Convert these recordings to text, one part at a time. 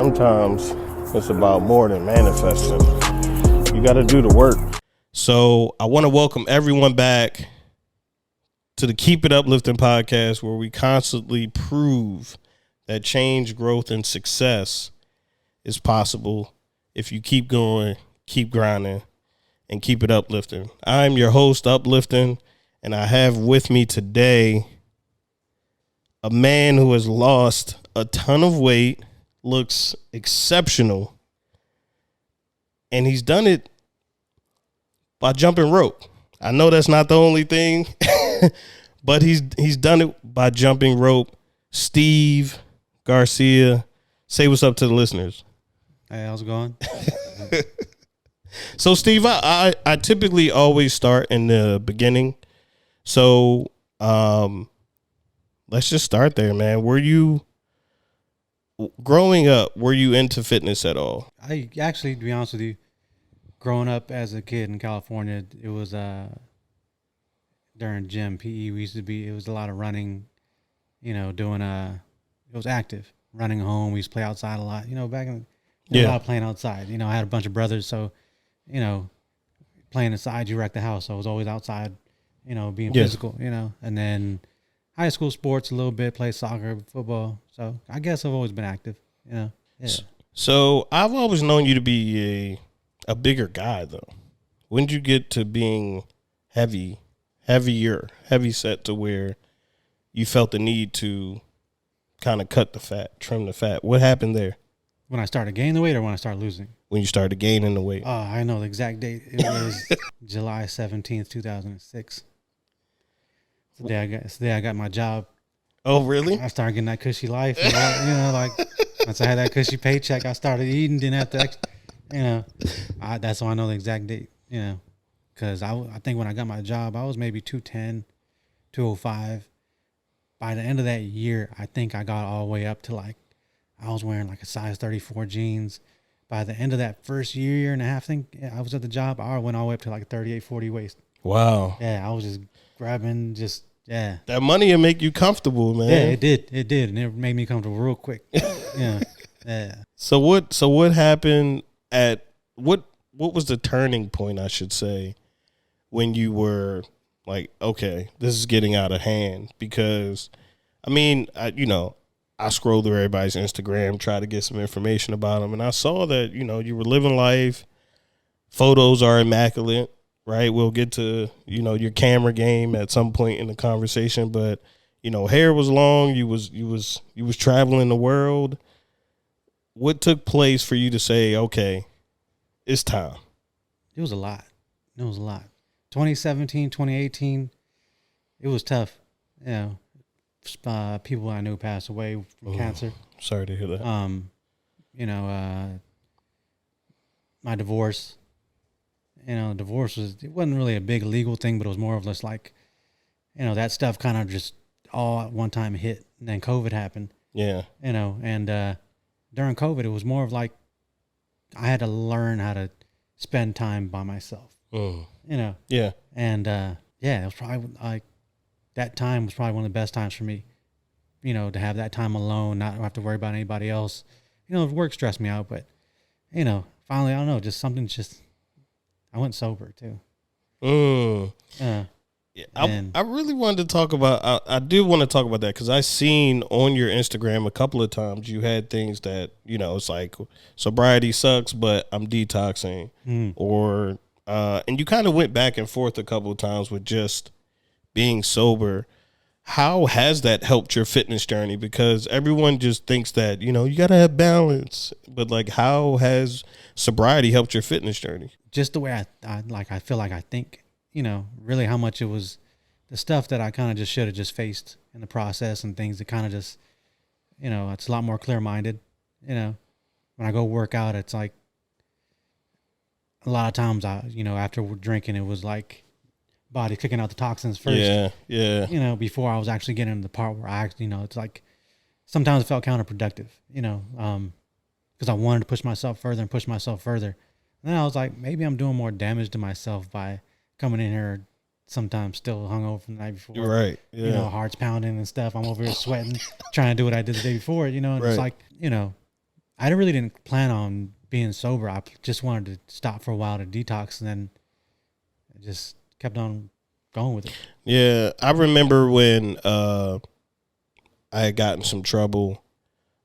sometimes it's about more than manifesting. You got to do the work. So I want to welcome everyone back to the Keep It Uplifting podcast, where we constantly prove that change, growth, and success is possible if you keep going, keep grinding, and keep it uplifting. I'm your host, Uplifting, and I have with me today a man who has lost a ton of weight, looks exceptional, and he's done it by jumping rope. I know that's not the only thing, but he's done it by jumping rope. Steve Garcia, say what's up to the listeners. Hey, how's it going? So, Steve, I typically always start in the beginning. So, let's just start there, man. Growing up, were you into fitness at all? I actually, to be honest with you, growing up as a kid in California, it was during gym, PE, it was a lot of running, it was active. Running home, we used to play outside a lot, back in, a lot of playing outside. I had a bunch of brothers, so, playing inside, you wreck the house. So I was always outside, being physical, and then high school sports a little bit, play soccer, football. So I guess I've always been active, Yeah. So I've always known you to be a bigger guy, though. When did you get to being heavy set to where you felt the need to kind of cut the fat, trim the fat? What happened there? When I started gaining the weight or when I started losing? When you started gaining the weight. Oh, I know the exact date. It was July 17th, 2006. It's the day I got my job. Oh, really? I started getting that cushy life. Once I had that cushy paycheck, I started eating, didn't have to, that's why I know the exact date, because I think when I got my job, I was maybe 210, 205. By the end of that year, I think I got all the way up to I was wearing a size 34 jeans. By the end of that first year and a half thing, I was at the job, I went all the way up to 38, 40 waist. Wow. Yeah, I was just grabbing, That money will make you comfortable, man. Yeah, it did. And it made me comfortable real quick. Yeah. So what happened what was the turning point, I should say, when you were like, okay, this is getting out of hand? Because, I scrolled through everybody's Instagram, try to get some information about them, and I saw that, you were living life. Photos are immaculate, right? We'll get to, your camera game at some point in the conversation, but, hair was long. You was traveling the world. What took place for you to say, okay, it's time? It was a lot. 2017, 2018, it was tough. People I knew passed away from cancer. Sorry to hear that. My divorce. Divorce wasn't really a big legal thing, but it was more of just that stuff kind of just all at one time hit, and then COVID happened. Yeah. And during COVID, it was more of I had to learn how to spend time by myself. Yeah. And it was probably that time was probably one of the best times for me, to have that time alone, not have to worry about anybody else. Work stressed me out, but, finally, I don't know, I went sober too. I really wanted to talk about, I do want to talk about that, because I seen on your Instagram a couple of times you had things that, it's like sobriety sucks, but I'm detoxing, or, and you kind of went back and forth a couple of times with just being sober. How has that helped your fitness journey? Because everyone just thinks that, you got to have balance, but how has sobriety helped your fitness journey? Just the way I feel I think, really how much it was the stuff that I kind of just should have just faced in the process, and things that kind of just, it's a lot more clear-minded. When I go work out, it's a lot of times after drinking, it was body kicking out the toxins first. Yeah. Before I was actually getting to the part where I actually, it's sometimes it felt counterproductive, because I wanted to push myself further. And then I was like, maybe I'm doing more damage to myself by coming in here sometimes still hungover from the night before. Right. Yeah. Heart's pounding and stuff. I'm over here sweating, trying to do what I did the day before, and right. It's I really didn't plan on being sober. I just wanted to stop for a while to detox, and then I just kept on going with it. Yeah, I remember when I had gotten some trouble.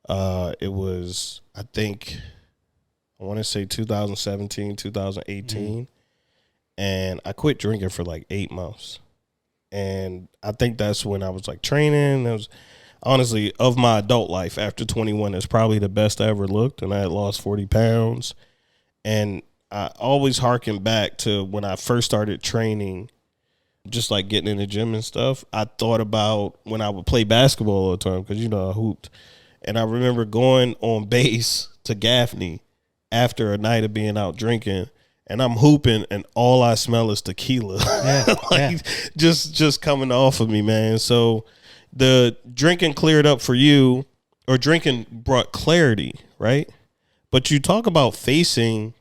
It was, I think, I want to say 2017, 2018. And I quit drinking for like 8 months. And I think that's when I was like training. It was honestly, of my adult life after 21, it's probably the best I ever looked. And I had lost 40 pounds. And I always harken back to when I first started training, just like getting in the gym and stuff. I thought about when I would play basketball all the time because, I hooped. And I remember going on base to Gaffney after a night of being out drinking, and I'm hooping, and all I smell is tequila. Yeah, just coming off of me, man. So the drinking cleared up for you, or drinking brought clarity, right? But you talk about facing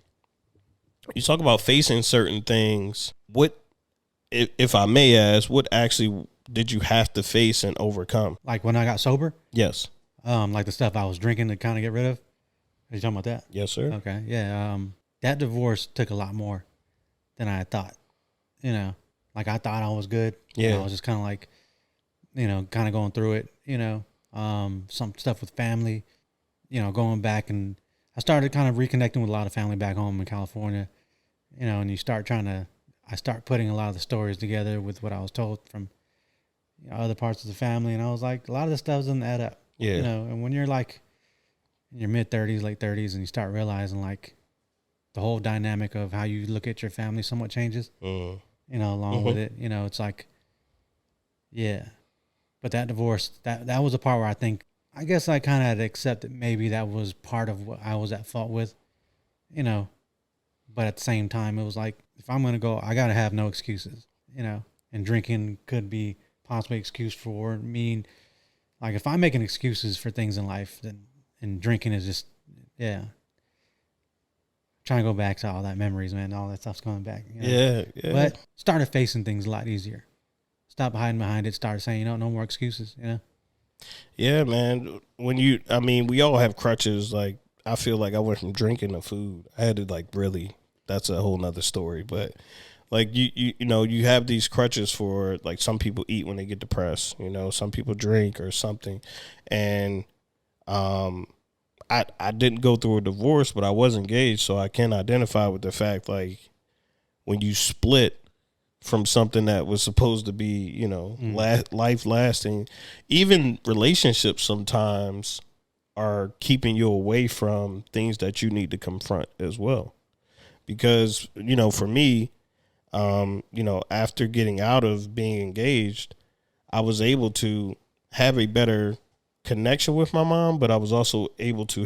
certain things. What, if I may ask, what actually did you have to face and overcome? Like when I got sober? Yes. Like the stuff I was drinking to kind of get rid of. Are you talking about that? Yes, sir. Okay. Yeah. That divorce took a lot more than I had thought. Like I thought I was good. Yeah. I was just kind of like, kind of going through it, some stuff with family, going back, and I started kind of reconnecting with a lot of family back home in California, and I start putting a lot of the stories together with what I was told from other parts of the family. And I was like, a lot of this stuff doesn't add up. Yeah. And when you're like in your mid 30s, late 30s, and you start realizing like the whole dynamic of how you look at your family somewhat changes, along with it, it's like, yeah. But that divorce, that was a part where I guess I kind of had to accept that maybe that was part of what I was at fault with, but at the same time, it was like, if I'm going to go, I got to have no excuses, and drinking could be possibly excuse for me. Like if I'm making excuses for things in life, and drinking is just, yeah. Trying to go back to all that memories, man. All that stuff's going back. Yeah. But started facing things a lot easier. Stop hiding behind it. Started saying, no more excuses, Yeah, man. We all have crutches. Like, I feel like I went from drinking to food. I had to that's a whole nother story. But like you have these crutches for, like, some people eat when they get depressed, some people drink or something. And, I didn't go through a divorce, but I was engaged. So I can identify with the fact, like, when you split from something that was supposed to be, life lasting, even relationships sometimes are keeping you away from things that you need to confront as well. Because, for me, after getting out of being engaged, I was able to have a better connection with my mom, but I was also able to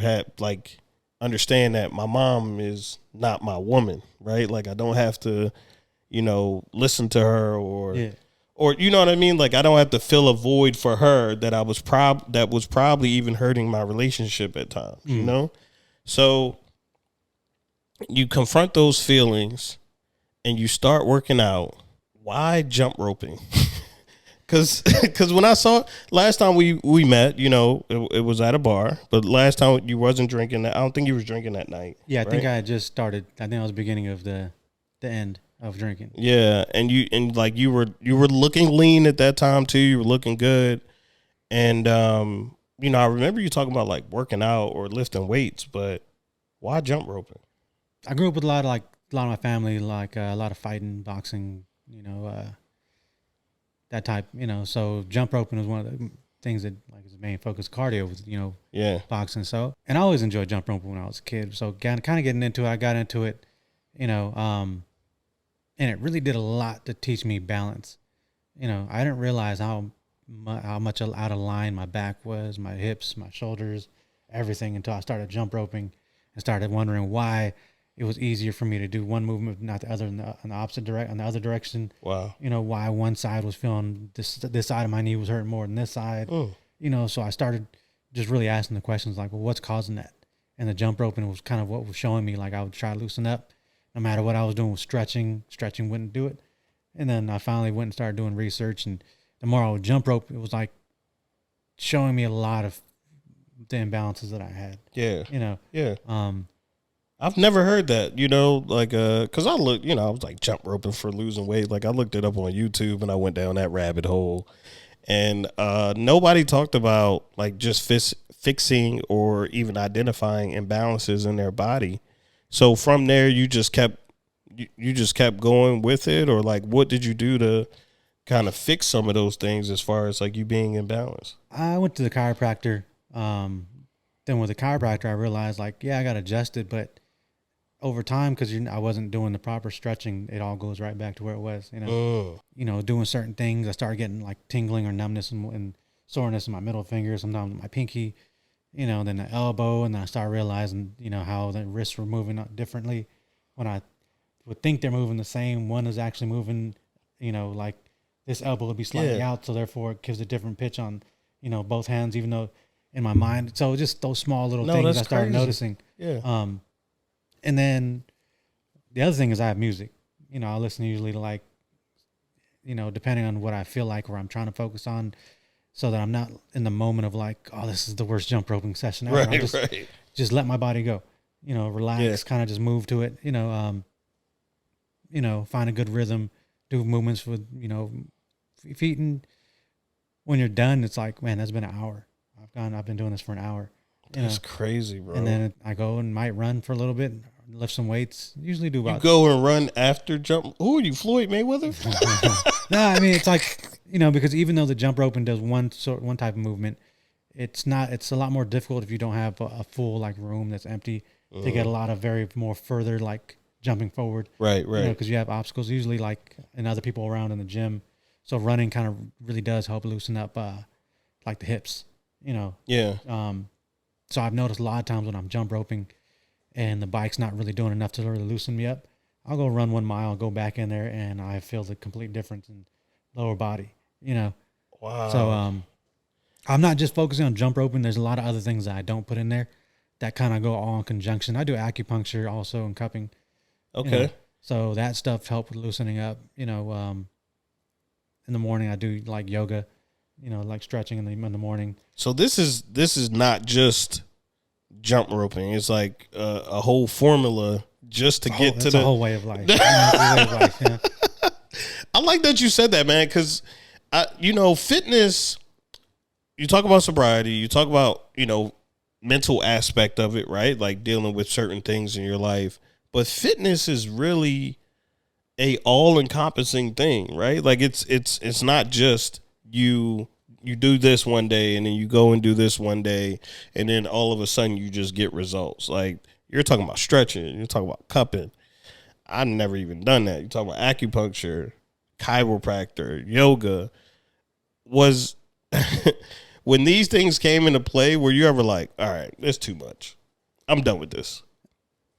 understand that my mom is not my woman, right? Like, I don't have to, listen to her or you know what I mean? Like, I don't have to fill a void for her that that was probably even hurting my relationship at times, So you confront those feelings and you start working out. Why jump roping? Cause when I saw last time we met, it was at a bar, but last time you wasn't drinking. I don't think you was drinking that night. Yeah, I right? think I had just started. I think I was beginning of the end of drinking. Yeah, and you were looking lean at that time too. You were looking good, and I remember you talking about like working out or lifting weights, but why jump roping? I grew up with a lot of my family, like a lot of fighting, boxing, that type, so jump roping was one of the things that like is the main focus. Cardio was, boxing. So, and I always enjoyed jump roping when I was a kid. So kind of getting into it, I got into it, and it really did a lot to teach me balance. I didn't realize how much out of line my back was, my hips, my shoulders, everything, until I started jump roping and started wondering why it was easier for me to do one movement, not the other, in the other direction. Wow. Why one side was feeling this side of my knee was hurting more than this side. So I started just really asking the questions like, well, what's causing that? And the jump roping was kind of what was showing me. Like, I would try to loosen up, no matter what I was doing with stretching wouldn't do it. And then I finally went and started doing research, and the more I would jump rope, it was like showing me a lot of the imbalances that I had. Yeah. You know. Yeah. I've never heard that, you know, like, cause I look, you know, I was like jump roping for losing weight. Like I looked it up on YouTube and I went down that rabbit hole, and nobody talked about like just fixing or even identifying imbalances in their body. So from there, you just kept going with it, or like, what did you do to kind of fix some of those things as far as like you being imbalanced? I went to the chiropractor. Then with the chiropractor, I realized like, yeah, I got adjusted, but over time, because I wasn't doing the proper stretching, it all goes right back to where it was. You know, doing certain things, I started getting like tingling or numbness and soreness in my middle finger, sometimes my pinky. You know, then the elbow, and then I started realizing, you know, how the wrists were moving differently. When I would think they're moving the same, one is actually moving. You know, like this elbow would be slightly out, so therefore it gives a different pitch on, you know, both hands. Even though in my mind, so just those small little things I started noticing. Yeah. And then the other thing is I have music. You know, I listen usually to like, you know, depending on what I feel like or I'm trying to focus on, so that I'm not in the moment of like, oh, this is the worst jump roping session ever. Right, just let my body go. You know, relax, kind of just move to it. You know, find a good rhythm, do movements with, you know, feet. And when you're done, it's like, man, that's been an hour. I've been doing this for an hour. That's crazy, bro. And then I go and might run for a little bit, lift some weights. Usually do about. You go and run after jump. Who are you, Floyd Mayweather? No, I mean, it's like, you know, because even though the jump roping does one type of movement, it's a lot more difficult if you don't have a full like room that's empty to get a lot of very more further like jumping forward. Right. You know, because you have obstacles usually like and other people around in the gym. So running kind of really does help loosen up like the hips, you know. Yeah. So I've noticed a lot of times when I'm jump roping and the bike's not really doing enough to really loosen me up, I'll go run 1 mile, go back in there, and I feel the complete difference in lower body, you know. Wow. So I'm not just focusing on jump roping. There's a lot of other things that I don't put in there that kind of go all in conjunction. I do acupuncture also and cupping. Okay. You know, so that stuff helps with loosening up. You know, in the morning I do like yoga, you know, like stretching in the morning. So this is not just jump roping. It's like a whole formula just to get to the whole way of life. Yeah. I like that you said that, man, because you know, fitness. You talk about sobriety. You talk about, you know, mental aspect of it, right? Like dealing with certain things in your life. But fitness is really a all-encompassing thing, right? Like it's not just you do this one day and then you go and do this one day and then all of a sudden you just get results. Like you're talking about stretching, you're talking about cupping. I've never even done that. You're talking about acupuncture, chiropractor, yoga. Was when these things came into play, were you ever like, all right, that's too much, I'm done with this?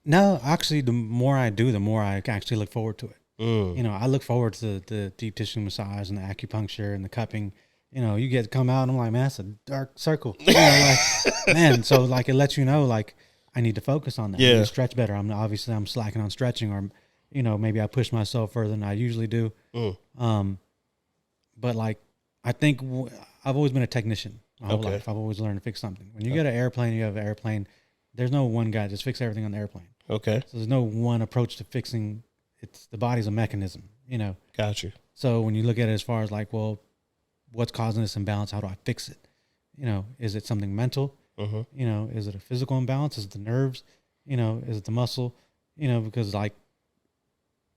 No, actually, the more I do, the more I actually look forward to it. You know, I look forward to the deep tissue massage and the acupuncture and the cupping. You know, you get to come out and I'm like, man, that's a dark circle. You know, like, man, so like it lets you know, like, I need to focus on that. Yeah. I need to stretch better. I'm slacking on stretching, or, you know, maybe I push myself further than I usually do. But like, I think I've always been a technician my whole life. I've always learned to fix something. When you get an airplane, you have an airplane. There's no one guy just fix everything on the airplane. Okay. So there's no one approach to fixing. The body's a mechanism, you know. Got you. So when you look at it as far as like, well, what's causing this imbalance? How do I fix it? You know, is it something mental? You know, is it a physical imbalance? Is it the nerves? You know, is it the muscle? You know, because like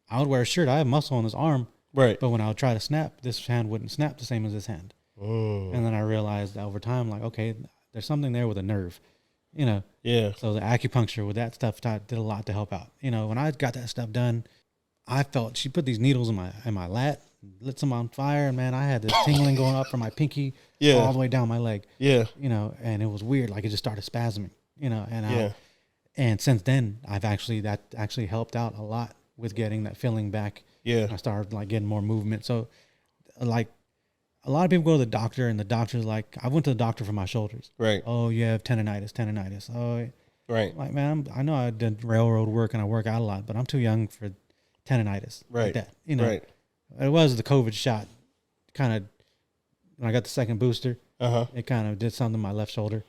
I would wear a shirt. I have muscle on this arm. Right. But when I would try to snap, this hand wouldn't snap the same as this hand. And then I realized over time, like, okay, there's something there with a nerve, you know? Yeah. So the acupuncture with that stuff did a lot to help out. You know, when I got that stuff done, I felt she put these needles in my lat, lit some on fire, and man, I had this tingling going up from my pinky all the way down my leg. Yeah. You know, and it was weird. Like it just started spasming, you know, and since then that actually helped out a lot with getting that feeling back. Yeah. I started like getting more movement. So like a lot of people go to the doctor and the doctor's like, I went to the doctor for my shoulders. Right. Oh, you have tendonitis. Oh, right. Like, man, I know I did railroad work and I work out a lot, but I'm too young for tendonitis. Right. Like that, you know. Right. It was the COVID shot. Kind of, when I got the second booster, it kind of did something to my left shoulder.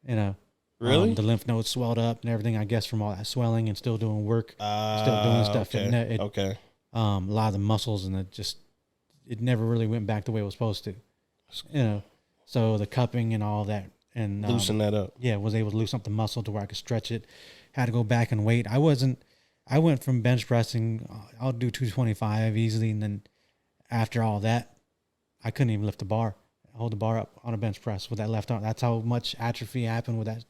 You know, Really? the lymph nodes swelled up and everything. I guess from all that swelling and still doing work, still doing stuff. Okay. A lot of the muscles and it never really went back the way it was supposed to. You know, so the cupping and all that and Loosen that up. Yeah, was able to loosen up the muscle to where I could stretch it. Had to go back and wait. I went from bench pressing. I'll do 225 easily, and then after all that, I couldn't even lift the bar, hold the bar up on a bench press with that left arm. That's how much atrophy happened with that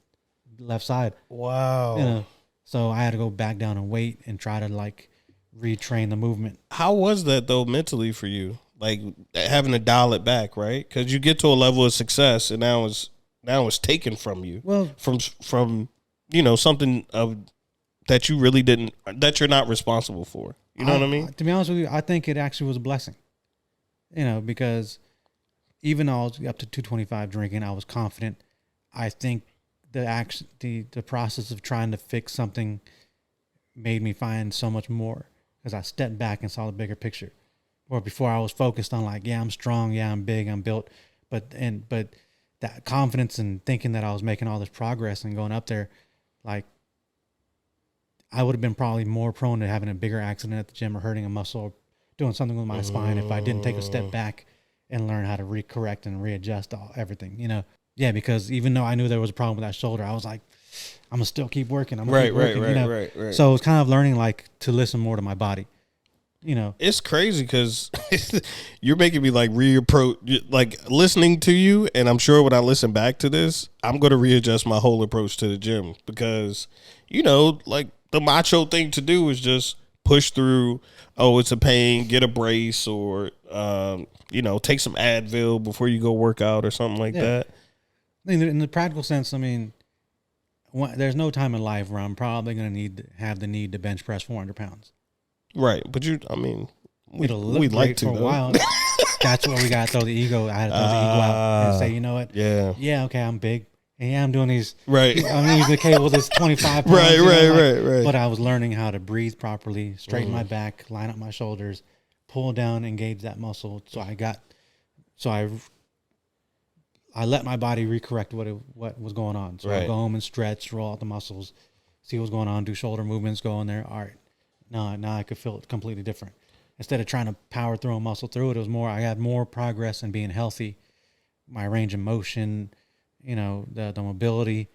left side. Wow. You know, so I had to go back down and wait and try to like retrain the movement. How was that though mentally for you? Like having to dial it back, right? Because you get to a level of success, and now it's taken from you. Well, from something that you really didn't, that you're not responsible for. You know what I mean? To be honest with you, I think it actually was a blessing. You know, because even though I was up to 225 drinking, I was confident. I think the process of trying to fix something made me find so much more because I stepped back and saw the bigger picture. Or before I was focused on like, yeah, I'm strong, yeah, I'm big, I'm built, but that confidence and thinking that I was making all this progress and going up there, like I would have been probably more prone to having a bigger accident at the gym or hurting a muscle or doing something with my spine if I didn't take a step back and learn how to correct and readjust everything, you know? Yeah, because even though I knew there was a problem with that shoulder, I was like, I'm gonna still keep working. I'm gonna keep working, you know? Right. So it's kind of learning like to listen more to my body. You know, it's crazy because you're making me like reapproach, like listening to you. And I'm sure when I listen back to this, I'm going to readjust my whole approach to the gym because, like the macho thing to do is just push through. Oh, it's a pain, get a brace or, take some Advil before you go work out or something like that. In the practical sense, I mean, there's no time in life where I'm probably going to have the need to bench press 400 pounds. Right, but we'd like to for a while. That's where we got to throw the ego. I had to throw the ego out and say, you know what? Yeah, okay, I'm big. And yeah, I'm doing these. Right. I'm using the cable that's 25 pounds. Right. But I was learning how to breathe properly, straighten my back, line up my shoulders, pull down, engage that muscle. I let my body recorrect what was going on. So I go home and stretch, roll out the muscles, see what's going on, do shoulder movements, go in there. All right. Now I could feel it completely different. Instead of trying to power through a muscle through it, I had more progress in being healthy. My range of motion, the mobility,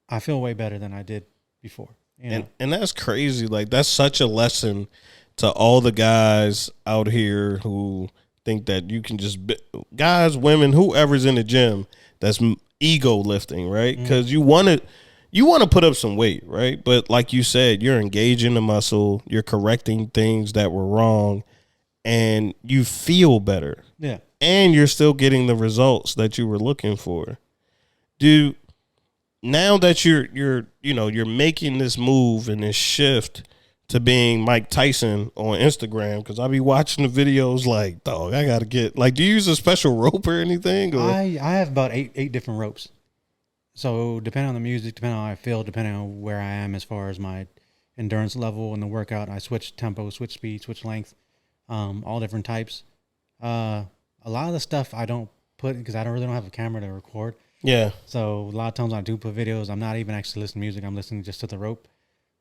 I feel way better than I did before. And that's crazy. Like that's such a lesson to all the guys out here who think that you can just guys, women, whoever's in the gym that's ego lifting, right? Because you want to put up some weight, right? But like you said, you're engaging the muscle, you're correcting things that were wrong, and you feel better. Yeah. And you're still getting the results that you were looking for. Now that you're making this move and this shift to being Mike Tyson on Instagram, because I'll be watching the videos like, dog, I got to get, like, do you use a special rope or anything? Or? I have about eight different ropes. So depending on the music, depending on how I feel, depending on where I am as far as my endurance level in the workout, I switch tempo, switch speed, switch length, all different types. A lot of the stuff I don't put because I don't have a camera to record. Yeah. So a lot of times I do put videos. I'm not even actually listening to music. I'm listening just to the rope.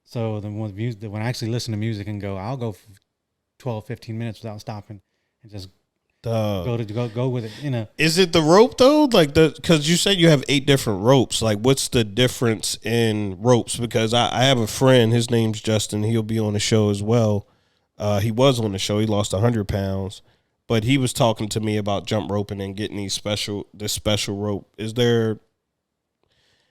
So when I actually listen to music and I'll go for 12, 15 minutes without stopping and just go with it, Is it the rope though? Like because you said you have 8 different ropes. Like what's the difference in ropes? Because I have a friend, his name's Justin. He'll be on the show as well. He was on the show. He lost 100 pounds, but he was talking to me about jump roping and getting this special rope. Is there?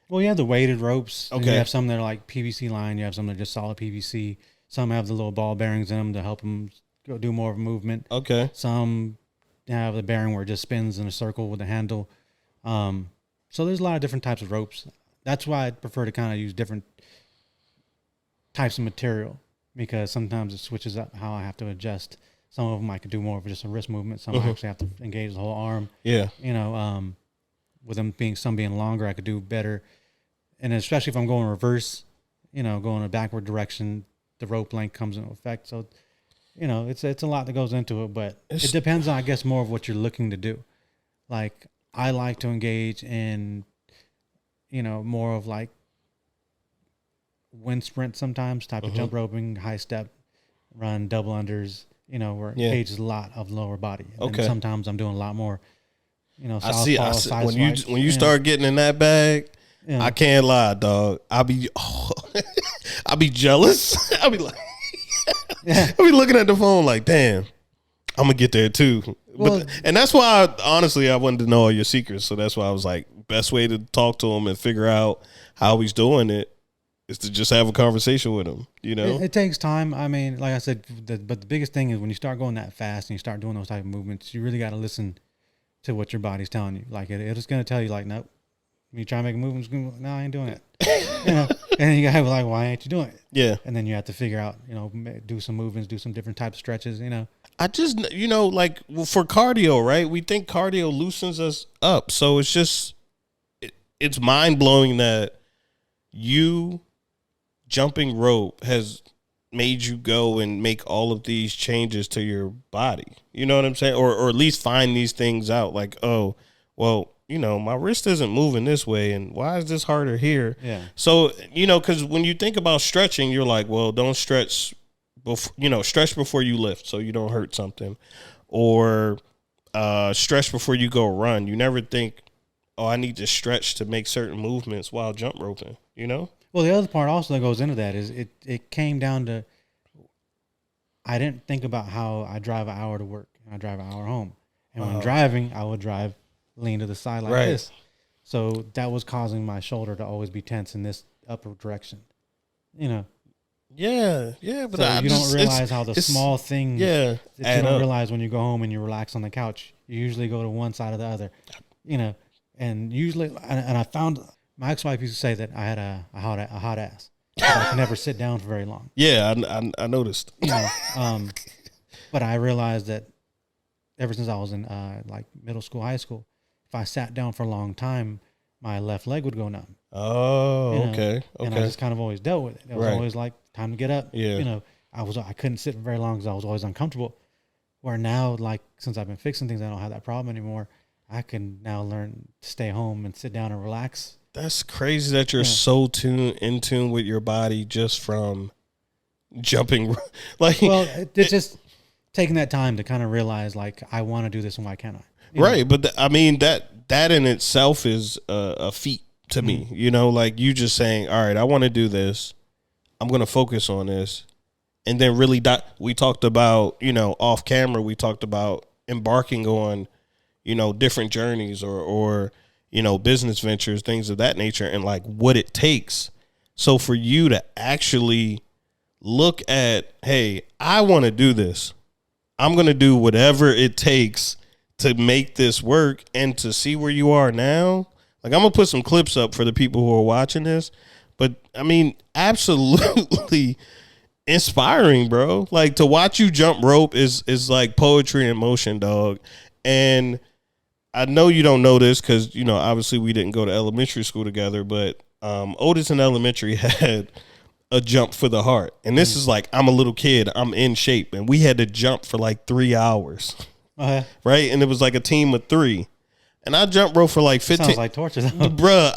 Well, you have the weighted ropes. Okay. And you have some that are like PVC line. You have some that are just solid PVC. Some have the little ball bearings in them to help them go do more of a movement. Okay. Some have the bearing where it just spins in a circle with a handle. So there's a lot of different types of ropes. That's why I prefer to kind of use different types of material because sometimes it switches up how I have to adjust. Some of them I could do more of just a wrist movement. Some I actually have to engage the whole arm. Yeah. With them being longer, I could do better. And especially if I'm going reverse, going a backward direction, the rope length comes into effect. So, it's a lot that goes into it, but it depends on, I guess, more of what you're looking to do. Like I like to engage in, more of like wind sprint sometimes, type of jump roping, high step, run, double unders, where it engages a lot of lower body. And then sometimes I'm doing a lot more, I see. side When swipes, you start getting in that bag, I can't lie, dog. I'll be jealous. I'll be like, I'll be looking at the phone like, damn, I'm gonna get there too. Well, And that's why, honestly, I wanted to know all your secrets. So that's why I was like, best way to talk to him and figure out how he's doing it is to just have a conversation with him. It takes time. I mean, like I said, but the biggest thing is when you start going that fast and you start doing those type of movements, you really got to listen to what your body's telling you. Like it's going to tell you, like, nope. When you try to make a move, it's going to, no, I ain't doing it. And then you got to be like, why ain't you doing it? Yeah. And then you have to figure out, do some movements, do some different types of stretches. I just, like for cardio, right? We think cardio loosens us up, so it's just, it's mind blowing that you jumping rope has made you go and make all of these changes to your body. You know what I'm saying? Or at least find these things out. Like, oh, well, my wrist isn't moving this way, and why is this harder here? Yeah. So, because when you think about stretching, you're like, well, don't stretch before, stretch before you lift so you don't hurt something, or stretch before you go run. You never think, oh, I need to stretch to make certain movements while jump roping, Well, the other part also that goes into that is it came down to, I didn't think about how I drive an hour to work and I drive an hour home. And when driving, I would lean to the side like this. So that was causing my shoulder to always be tense in this upward direction. Yeah, but so you don't realize how the small things that you don't realize when you go home and you relax on the couch. You usually go to one side or the other, and usually, and I found my ex-wife used to say that I had a hot ass. I could never sit down for very long. Yeah, I noticed. But I realized that ever since I was in like middle school, high school, if I sat down for a long time, my left leg would go numb. Oh, okay. And I just kind of always dealt with it. It was always like, time to get up. Yeah. I couldn't sit for very long because I was always uncomfortable. Where now, like, since I've been fixing things, I don't have that problem anymore. I can now learn to stay home and sit down and relax. That's crazy that you're so in tune with your body just from jumping. Like, well, it's just taking that time to kind of realize, like, I want to do this and why can't I? Right, but I mean that in itself is a feat to me. Like you just saying, all right, I want to do this. I'm going to focus on this, and then really we talked about off camera. We talked about embarking on different journeys or business ventures, things of that nature, and like what it takes. So for you to actually look at, hey, I want to do this. I'm going to do whatever it takes to make this work, and to see where you are now. Like, I'm going to put some clips up for the people who are watching this, but I mean, absolutely inspiring, bro. Like, to watch you jump rope is like poetry in motion, dog. And I know you don't know this because, obviously we didn't go to elementary school together, but Otis in elementary had a jump for the heart. And this is like, I'm a little kid, I'm in shape, and we had to jump for like 3 hours. Right? And it was like a team of 3. And I jumped rope for like 15. Sounds like torture, though. Bruh,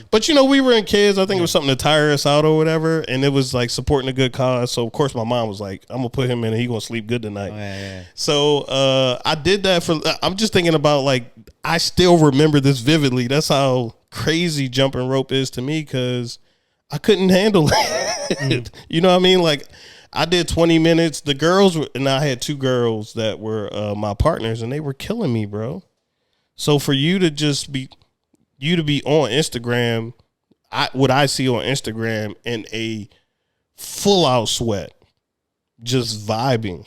but we were in kids. I think it was something to tire us out or whatever. And it was like supporting a good cause. So of course my mom was like, I'm gonna put him in and he gonna sleep good tonight. So I did that I'm just thinking about, like, I still remember this vividly. That's how crazy jumping rope is to me, because I couldn't handle it. You know what I mean? Like, I did 20 minutes. The girls and I had 2 girls that were my partners, and they were killing me, bro. So for you to just be on Instagram, what I see on Instagram in a full out sweat, just vibing.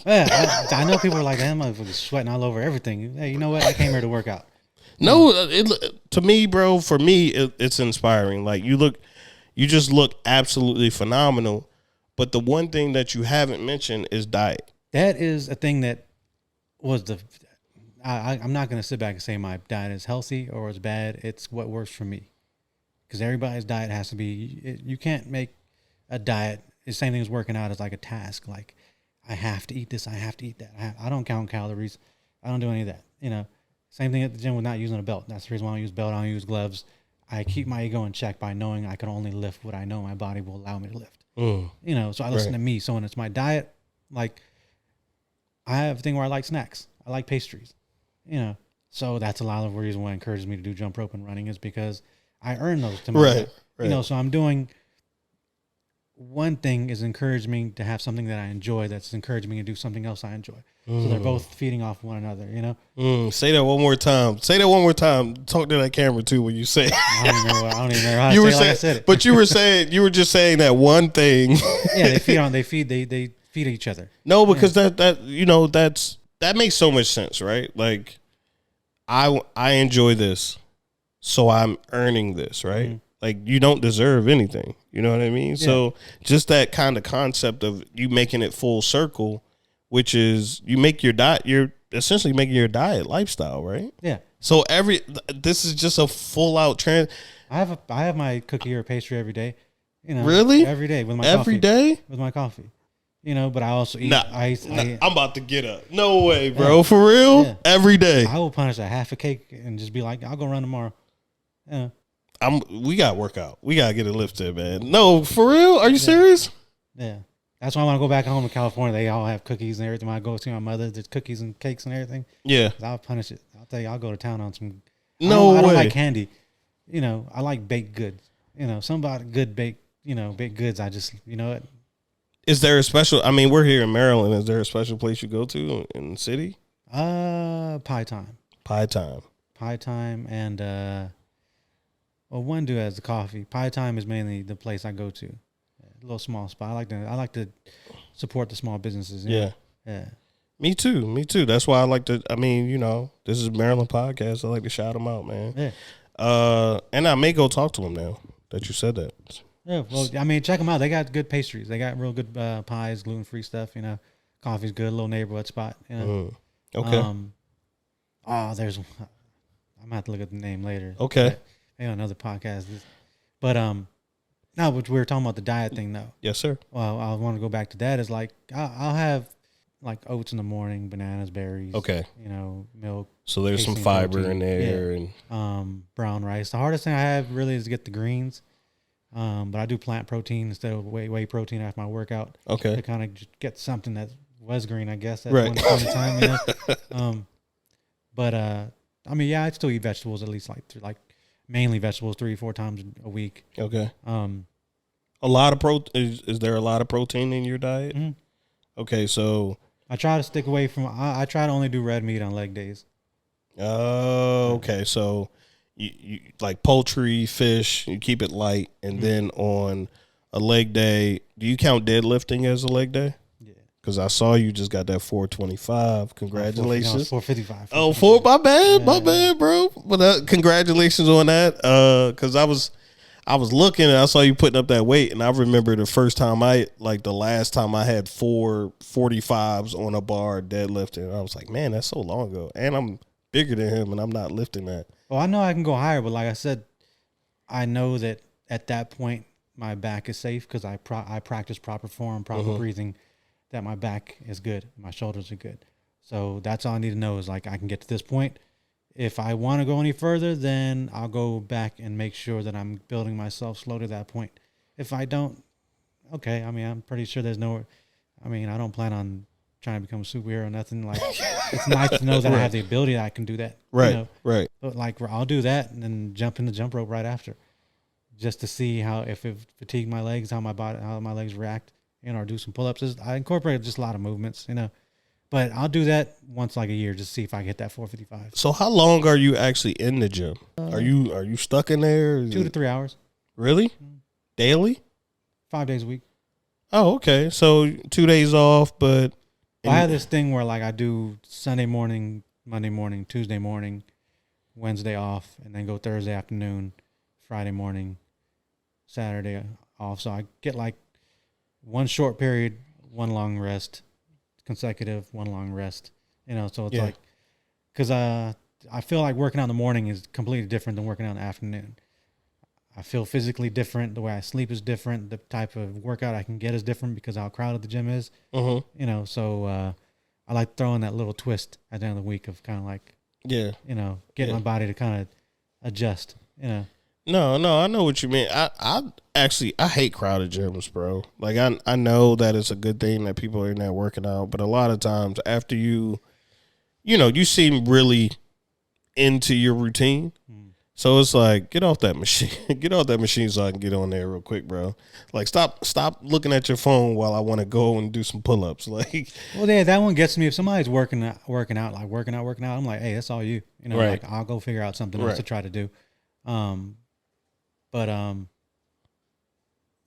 Yeah, I know people are like, that motherfucker's sweating all over everything. Hey, you know what? I came here to work out. No, to me, bro, for me, it's inspiring. Like, you just look absolutely phenomenal. But the one thing that you haven't mentioned is diet. That is a thing that was I'm not going to sit back and say my diet is healthy or it's bad. It's what works for me. Because everybody's diet has to be, you can't make a diet, the same thing as working out, is like a task. Like, I have to eat this, I have to eat that. I don't count calories. I don't do any of that, Same thing at the gym with not using a belt. That's the reason why I don't use belt. I don't use gloves. I keep my ego in check by knowing I can only lift what I know my body will allow me to lift. So I listen to me. So when it's my diet, like I have a thing where I like snacks. I like pastries, So that's a lot of the reason why it encourages me to do jump rope and running is because I earn those to myself. Right. So I'm doing one thing is encouraging me to have something that I enjoy that's encouraging me to do something else I enjoy. So they're both feeding off one another, Say that one more time. Say that one more time. Talk to that camera too when you say it. I don't even know how to say it like I said it. But you were just saying that one thing. Yeah, they feed each other. No, because that makes so much sense, right? Like I enjoy this, so I'm earning this, right? Mm-hmm. Like you don't deserve anything. You know what I mean? Yeah. So just that kind of concept of you making it full circle, which is you make your diet, you're essentially making your diet lifestyle, right? Yeah. So this is just a full out trend. I have my cookie or pastry every day. Really? Every day with my coffee. Every day? With my coffee. But I also eat. I'm about to get up. No way, bro. Yeah. For real? Yeah. Every day. I will punish a half a cake and just be like, I'll go run tomorrow. Yeah. We got to work out. We got to get a lift in, man. No, for real? Are you serious? Yeah. That's why when I go back home in California, they all have cookies and everything. When I go see my mother, there's cookies and cakes and everything. Yeah. I'll punish it. I'll tell you, I'll go to town on some. No way. I don't like candy. I like baked goods. Some about good baked goods. I just, what. Is there a special, we're here in Maryland. Is there a special place you go to in the city? Pie Time. Pie Time. Pie Time and, one dude has the coffee. Pie Time is mainly the place I go to. A little small spot. I like to support the small businesses. Yeah. Yeah. Me too. That's why I like to, this is Maryland podcast. I like to shout them out, man. Yeah. And I may go talk to them now that you said that. Yeah, well, check them out. They got good pastries. They got real good pies, gluten-free stuff. Coffee's good. Little neighborhood spot. Okay. I'm gonna have to look at the name later. Okay. Maybe on another podcast. But no, but we were talking about the diet thing though. Yes, sir. Well, I want to go back to that. Is like I'll have like oats in the morning, bananas, berries. Okay. Milk. So there's some fiber protein, in there, and brown rice. The hardest thing I have really is to get the greens. But I do plant protein instead of whey protein after my workout. Okay. To kind of get something that was green, I guess, at right. one point in time. But I still eat vegetables at least like mainly vegetables 3-4 times a week. Okay. A lot of protein. Is there a lot of protein in your diet? Mm-hmm. Okay, so I try to stick away from. I try to only do red meat on leg days. Oh, okay. So you like poultry, fish, you keep it light, and then on a leg day, do you count deadlifting as a leg day? Yeah. Because I saw you just got that 425. Congratulations. 455. Oh, my bad, bro. But congratulations on that. Because I was looking and I saw you putting up that weight, and I remember the last time I had 445s on a bar deadlifting. I was like, man, that's so long ago, and I'm bigger than him, and I'm not lifting that. Well, I know I can go higher, but like I said, I know that at that point my back is safe because I practice proper form, proper breathing, that my back is good, my shoulders are good. So that's all I need to know is like I can get to this point. If I want to go any further, then I'll go back and make sure that I'm building myself slow to that point. If I don't, okay, I'm pretty sure there's I don't plan on trying to become a superhero or nothing. Like, it's nice to know that I have the ability that I can do that. Right, right. But like, I'll do that and then jump in the jump rope right after, just to see how if it fatigued my legs, how my legs react, or do some pull-ups. I incorporated just a lot of movements, But I'll do that once like a year, just to see if I can hit that 455. So how long are you actually in the gym? Are you stuck in there? 2 to 3 hours. Really? Daily? 5 days a week. Oh, okay. So 2 days off, but I have this thing where like I do Sunday morning, Monday morning, Tuesday morning, Wednesday off, and then go Thursday afternoon, Friday morning, Saturday off. So I get like one short period, one long rest, consecutive, one long rest. So it's like, because I feel like working out in the morning is completely different than working out in the afternoon. I feel physically different. The way I sleep is different. The type of workout I can get is different because how crowded the gym is. So I like throwing that little twist at the end of the week of kind of like Yeah. Get my body to kind of adjust. No, I know what you mean. I actually hate crowded gyms, bro. Like I know that it's a good thing that people are in there working out, but a lot of times after you seem really into your routine. So it's like, get off that machine. Get off that machine so I can get on there real quick, bro. Like, stop looking at your phone while I want to go and do some pull-ups. Like, well, yeah, that one gets me. If somebody's working out, I'm like, hey, that's all you. Right. Like I'll go figure out something else to try to do.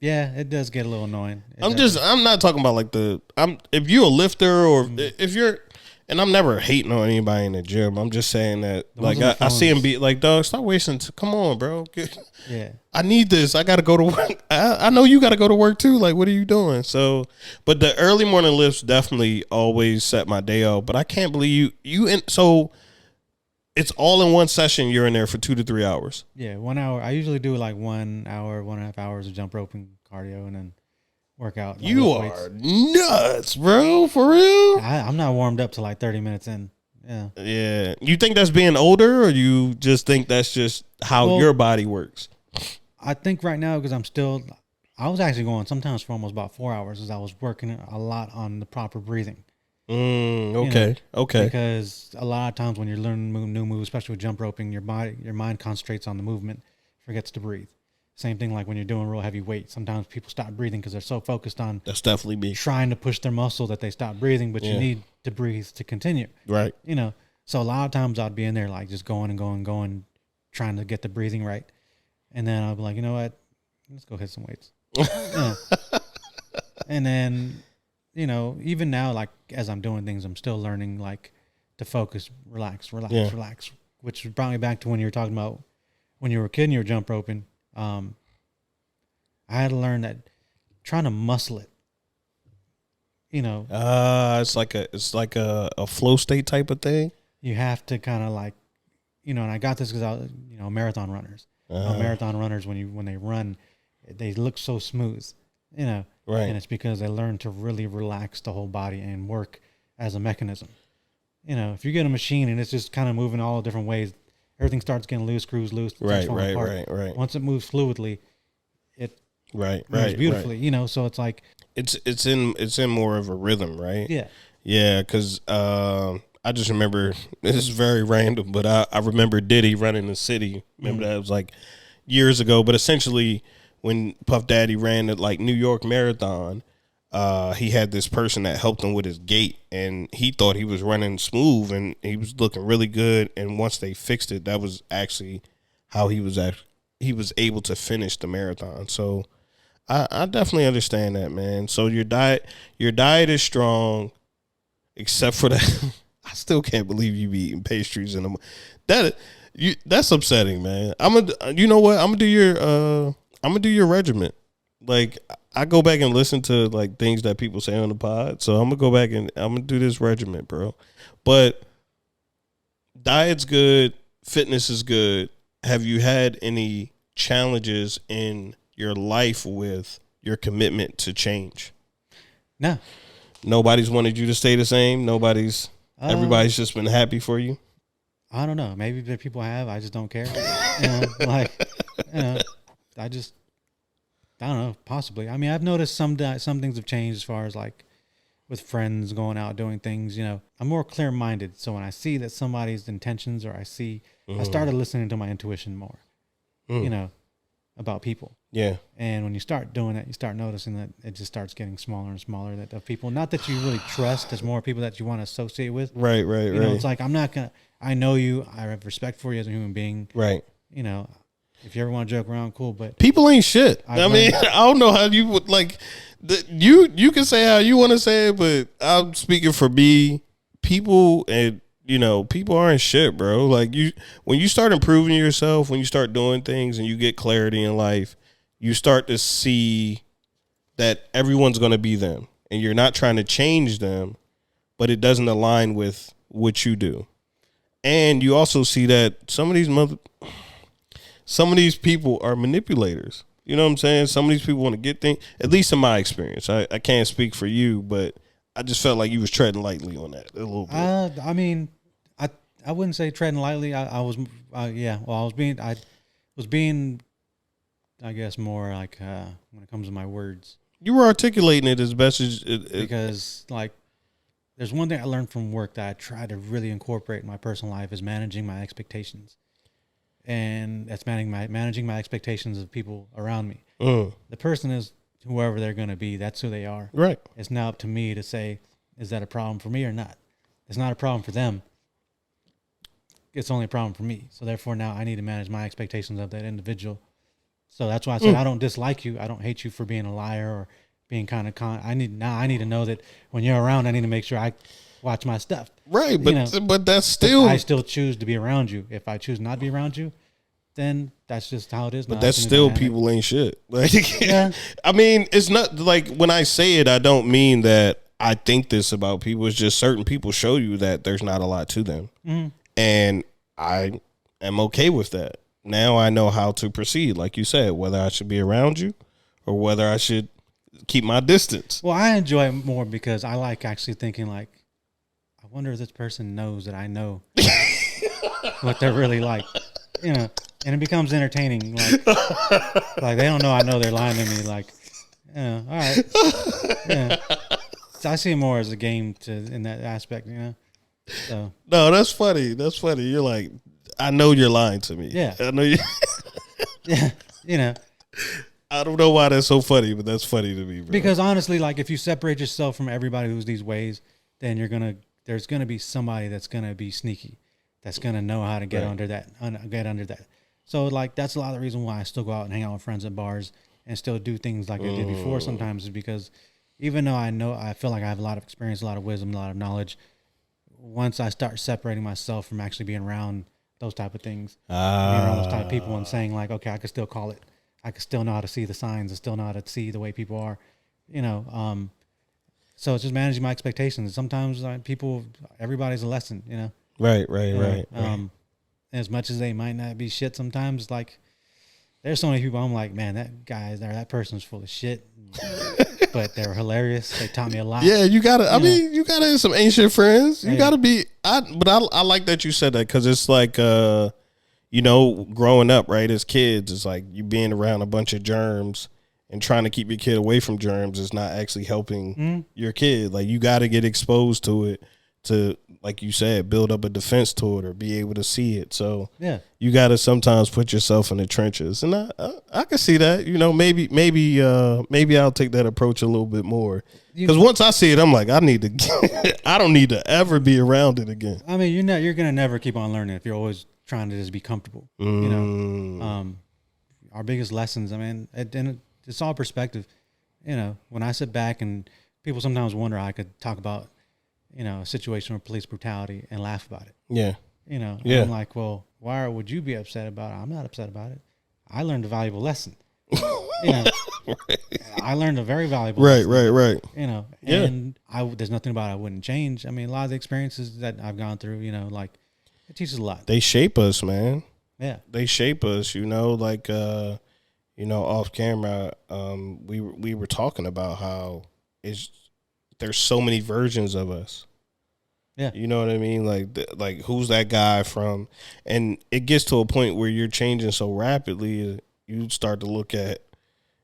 Yeah, it does get a little annoying. I'm not talking about like if you're a lifter or if you're. And I'm never hating on anybody in the gym. I'm just saying that, like, I see him be like, dog, stop wasting. Come on, bro. Yeah. I need this. I got to go to work. I know you got to go to work too. Like, what are you doing? So, but the early morning lifts definitely always set my day off. But I can't believe so it's all in one session. You're in there for 2 to 3 hours. Yeah, 1 hour. I usually do like 1 hour, 1.5 hours of jump rope and cardio, and then work out. You are nuts, bro. For real? I'm not warmed up to like 30 minutes in. Yeah. Yeah. You think that's being older, or you just think that's just how your body works? I think right now, because I was actually going sometimes for almost about 4 hours, as I was working a lot on the proper breathing. Okay. Because a lot of times when you're learning new moves, especially with jump roping, your mind concentrates on the movement, forgets to breathe. Same thing like when you're doing real heavy weight. Sometimes people stop breathing because they're so focused on that's definitely me trying to push their muscle that they stop breathing, but you need to breathe to continue. Right. So a lot of times I'd be in there like just going and going, trying to get the breathing right. And then I'll be like, you know what? Let's go hit some weights. And then, even now, like as I'm doing things, I'm still learning like to focus, relax, which brought me back to when you were talking about when you were a kid and you were jump roping. I had to learn that trying to muscle it, it's like a flow state type of thing. You have to kind of like, and I got this because I was, marathon runners. Marathon runners, when they run, they look so smooth, right? And it's because they learn to really relax the whole body and work as a mechanism. If you get a machine and it's just kind of moving all different ways, everything starts getting loose, screws loose. Right. Once it moves fluidly, it moves beautifully. So it's like it's in more of a rhythm, right? Yeah. Because I just remember, this is very random, but I remember Diddy running the city. Remember that? It was like years ago, but essentially when Puff Daddy ran the like New York Marathon, he had this person that helped him with his gait, and he thought he was running smooth and he was looking really good. And once they fixed it, that was actually how he was able to finish the marathon. So I definitely understand that, man. So your diet is strong, except for that. I still can't believe you be eating pastries in the that's upsetting, man. You know what? I'm gonna do your regimen. Like, I go back and listen to like things that people say on the pod. So I'm gonna go back and I'm gonna do this regimen, bro. But diet's good, fitness is good. Have you had any challenges in your life with your commitment to change? No. Nobody's wanted you to stay the same. Everybody's just been happy for you. I don't know. Maybe the people have. I just don't care. I don't know. Possibly. I mean, I've noticed some things have changed as far as like with friends going out doing things. I'm more clear-minded. So when I see that somebody's intentions, or I started listening to my intuition more. About people. Yeah. And when you start doing that, you start noticing that it just starts getting smaller and smaller of people. Not that you really trust, there's more people that you want to associate with. Right. It's like, I know you, I have respect for you as a human being. Right. If you ever want to joke around, cool, but people ain't shit. I don't know how you would like you can say how you want to say it, but I'm speaking for me. People people aren't shit, bro. Like when you start improving yourself, when you start doing things and you get clarity in life, you start to see that everyone's going to be them, and you're not trying to change them, but it doesn't align with what you do. And you also see that some of these people are manipulators. You know what I'm saying? Some of these people want to get things, at least in my experience. I can't speak for you, but I just felt like you was treading lightly on that a little bit. I wouldn't say treading lightly. I was, yeah. Well, I was being, I guess, more like when it comes to my words. You were articulating it as best as because like, there's one thing I learned from work that I try to really incorporate in my personal life is managing my expectations, and that's managing my expectations of people around me. The person is whoever they're going to be. That's who they are. Right. It's now up to me to say, is that a problem for me or not? It's not a problem for them. It's only a problem for me. So therefore now I need to manage my expectations of that individual. So that's why I said I don't dislike you. I don't hate you for being a liar or being kind of I need to know that when you're around, I need to make sure I watch my stuff. Right, but that's still, I still choose to be around you. If I choose not to be around you, then that's just how it is. But that's still people ain't shit. Like, yeah. I mean, it's not like when I say it, I don't mean that I think this about people. It's just certain people show you that there's not a lot to them, and I am okay with that. Now I know how to proceed, like you said, whether I should be around you or whether I should keep my distance. Well, I enjoy it more because I like actually thinking like, I wonder if this person knows that I know what they're really like, you know, and it becomes entertaining. Like they don't know I know they're lying to me. Like, all right. Yeah. So I see it more as a game in that aspect, you know? So. No, that's funny. That's funny. You're like, I know you're lying to me. Yeah. I know you. Yeah. You know. I don't know why that's so funny, but that's funny to me, bro. Because honestly, like if you separate yourself from everybody who's these ways, then there's gonna be somebody that's gonna be sneaky, that's gonna know how to get under that. So like that's a lot of the reason why I still go out and hang out with friends at bars and still do things like I did before. Sometimes is because even though I feel like I have a lot of experience, a lot of wisdom, a lot of knowledge. Once I start separating myself from actually being around those type of things, being around those type of people, and saying like, okay, I can still call it. I can still know how to see the signs. I still know how to see the way people are, you know. So it's just managing my expectations. Sometimes everybody's a lesson, you know. Right. As much as they might not be shit, sometimes like there's so many people I'm like, man, that person's full of shit, but they're hilarious. They taught me a lot. Yeah, you gotta. You gotta have some ancient friends. You gotta be. But I like that you said that because it's like. You know, growing up, right, as kids, it's like you being around a bunch of germs and trying to keep your kid away from germs is not actually helping your kid. Like, you got to get exposed to it to, like you said, build up a defense to it or be able to see it. So, yeah, you got to sometimes put yourself in the trenches. And I can see that. You know, maybe I'll take that approach a little bit more. Because once I see it, I'm like, I don't need to ever be around it again. I mean, you're going to never keep on learning if you're always trying to just be comfortable, you know. Our biggest lessons, I mean, and it's all perspective. You know, when I sit back and people sometimes wonder how I could talk about, you know, a situation with police brutality and laugh about it. Yeah. You know, and I'm like, well, why would you be upset about it? I'm not upset about it. I learned a valuable lesson. You know, right. I learned a very valuable lesson. Right. You know, and there's nothing about it I wouldn't change. I mean, a lot of the experiences that I've gone through, you know, like, it teaches a lot. They shape us, man. Yeah. They shape us, you know, like, you know, off camera, we were talking about how there's so many versions of us. Yeah. You know what I mean? Like who's that guy from? And it gets to a point where you're changing so rapidly, you start to look at,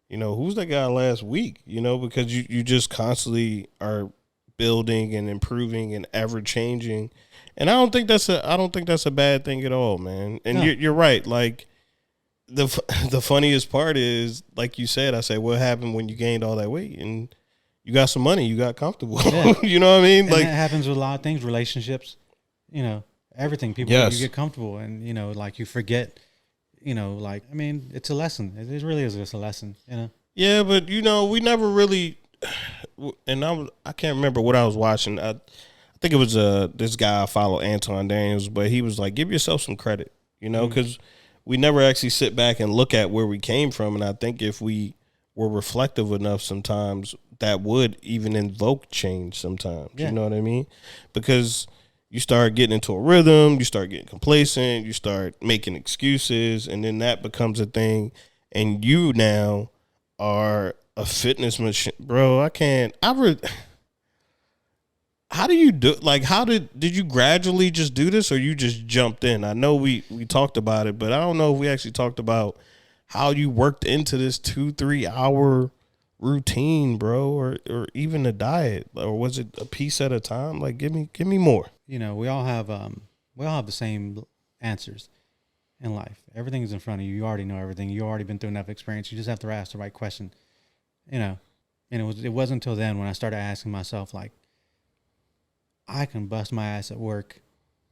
you know, who's that guy last week, you know, because you just constantly are building and improving and ever changing. And I don't think that's a bad thing at all, man. And you're right. Like the funniest part is, like you said, I said, what happened when you gained all that weight and you got some money, you got comfortable. Yeah. You know what I mean? And like that happens with a lot of things, relationships, you know, everything. People, you get comfortable and, you know, like you forget, you know, like, I mean, it's a lesson. It really is just a lesson, you know? Yeah, but you know, we never really, and I can't remember what I was watching. I think it was this guy I follow, Anton Daniels, but he was like, give yourself some credit, you know, because we never actually sit back and look at where we came from. And I think if we were reflective enough sometimes, that would even invoke change sometimes. Yeah. You know what I mean? Because you start getting into a rhythm, you start getting complacent, you start making excuses, and then that becomes a thing. And you now are a fitness machine. Bro, I how do you do, like, did you gradually just do this, or you just jumped in? I know we talked about it, but I don't know if we actually talked about how you worked into this 2-3 hour routine, bro, or even a diet, or was it a piece at a time? Like, give me more. You know, we all have the same answers in life. Everything's in front of you. You already know everything. You already been through enough experience. You just have to ask the right question. You know, and it wasn't until then when I started asking myself, like, I can bust my ass at work.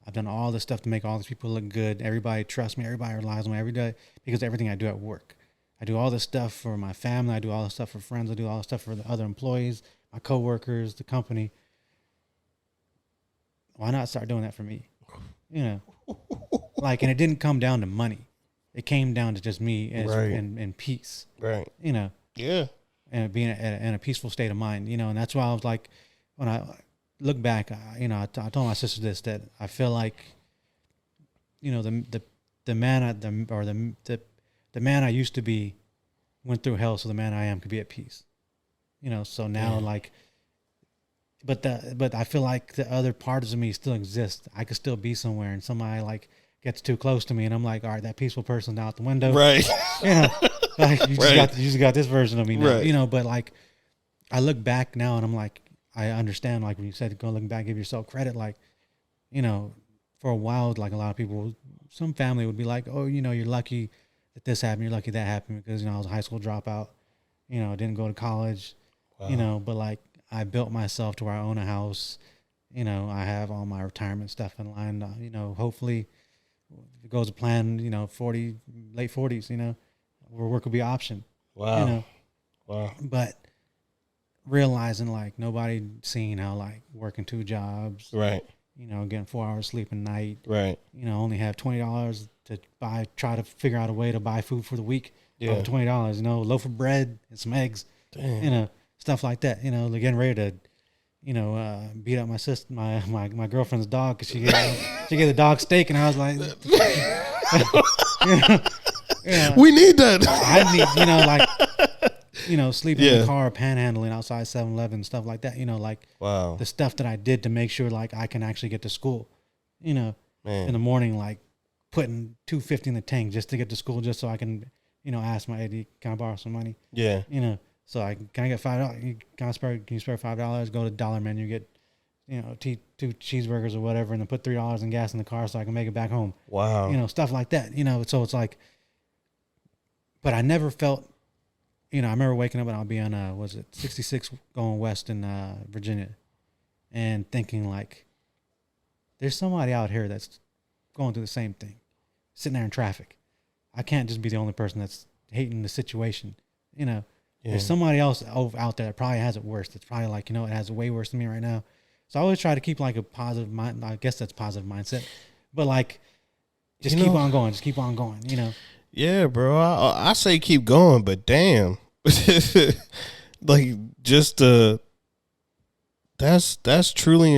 I've done all this stuff to make all these people look good. Everybody trusts me. Everybody relies on me every day because of everything I do at work. I do all this stuff for my family. I do all this stuff for friends. I do all this stuff for the other employees, my coworkers, the company. Why not start doing that for me? You know, like, and it didn't come down to money. It came down to just me and peace. Right. You know. Yeah. And being in a peaceful state of mind, you know, and that's why I was like, when I look back, you know, I told my sister this, that I feel like, you know, the man I used to be went through hell, so the man I am could be at peace, you know. So now, like, but I feel like the other parts of me still exist. I could still be somewhere, and somebody like gets too close to me, and I'm like, all right, that peaceful person's out the window, right? You know, like you just got this version of me now, right. You know. But like, I look back now, and I'm like, I understand, like when you said go look back, give yourself credit, like, you know, for a while, like a lot of people, some family would be like, oh, you know, you're lucky that this happened, you're lucky that happened, because, you know, I was a high school dropout, you know, didn't go to college, you know, but like I built myself to where I own a house, you know, I have all my retirement stuff in line, you know, hopefully if it goes to plan, you know, late 40s, you know, where work will be an option. Wow. You know, wow. But realizing like nobody seeing how like working 2 jobs, right? You know, getting 4 hours sleep a night, right? You know, only have $20 to try to figure out a way to buy food for the week. Yeah, $20, you know, a loaf of bread and some eggs. Damn. You know, stuff like that. You know, like getting ready to, you know, beat up my sister, my girlfriend's dog, because she gave the dog steak, and I was like, you know, we need that. I need, you know, like, you know, sleeping in the car, panhandling outside 7-Eleven, stuff like that. You know, like, wow, the stuff that I did to make sure like I can actually get to school. You know, in the morning, like putting $2.50 in the tank just to get to school, just so I can, you know, ask my AD, can I borrow some money? Yeah, you know. So can I get $5? Can you spare $5? Go to Dollar Menu, get, you know, 2 cheeseburgers or whatever, and then put $3 in gas in the car so I can make it back home. Wow. You know, stuff like that. You know, so it's like, but I never felt, you know, I remember waking up and I'll be on, was it 66 going west in Virginia, and thinking like, there's somebody out here that's going through the same thing, sitting there in traffic. I can't just be the only person that's hating the situation, you know. Yeah. There's somebody else out there that probably has it worse. That's probably like, you know, it has it way worse than me right now. So I always try to keep like a positive mind. I guess that's positive mindset, but like, just keep on going. Just keep on going, you know? Yeah, bro. I say keep going, but damn, like just, that's truly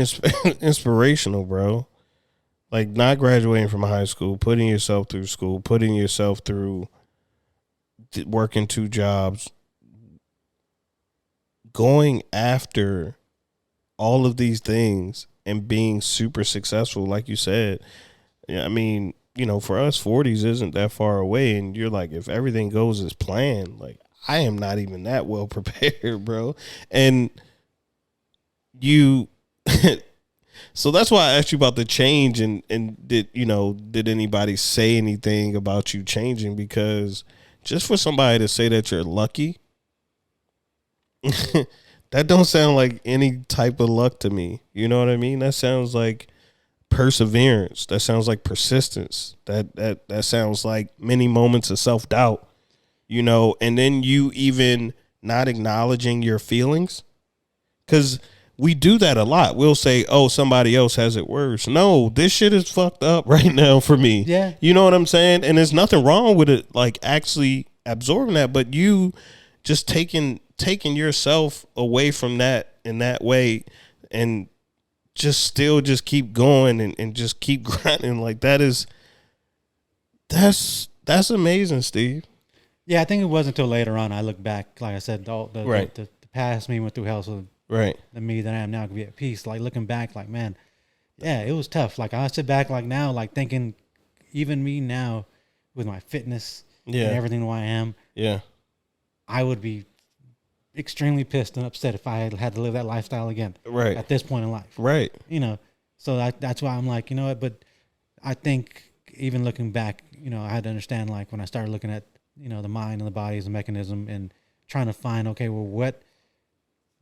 inspirational, bro. Like not graduating from high school, putting yourself through school, putting yourself through working 2 jobs, going after all of these things and being super successful, like you said. Yeah, I mean, you know, for us, 40s isn't that far away, and you're like, if everything goes as planned, like I am not even that well prepared, bro. And you, so that's why I asked you about the change, and did anybody say anything about you changing? Because just for somebody to say that you're lucky, that don't sound like any type of luck to me. You know what I mean? That sounds like perseverance. That sounds like persistence. That sounds like many moments of self-doubt, you know, and then you even not acknowledging your feelings. Because we do that a lot. We'll say, oh, somebody else has it worse. No, this shit is fucked up right now for me. Yeah. You know what I'm saying? And there's nothing wrong with it, like actually absorbing that, but you just taking yourself away from that in that way, and just keep going and just keep grinding. Like that's amazing, Steve. Yeah, I think it wasn't until later on I look back, like I said, the past me went through hell, so Right. the me that I am now could be at peace. Like looking back, like, man, yeah, it was tough. Like I sit back like now, like thinking even me now with my fitness and everything who I am, I would be extremely pissed and upset if I had to live that lifestyle again. Right. At this point in life. Right. You know, so that's why I'm like, you know what, but I think even looking back, you know, I had to understand, like, when I started looking at, you know, the mind and the body as a mechanism and trying to find, okay, well,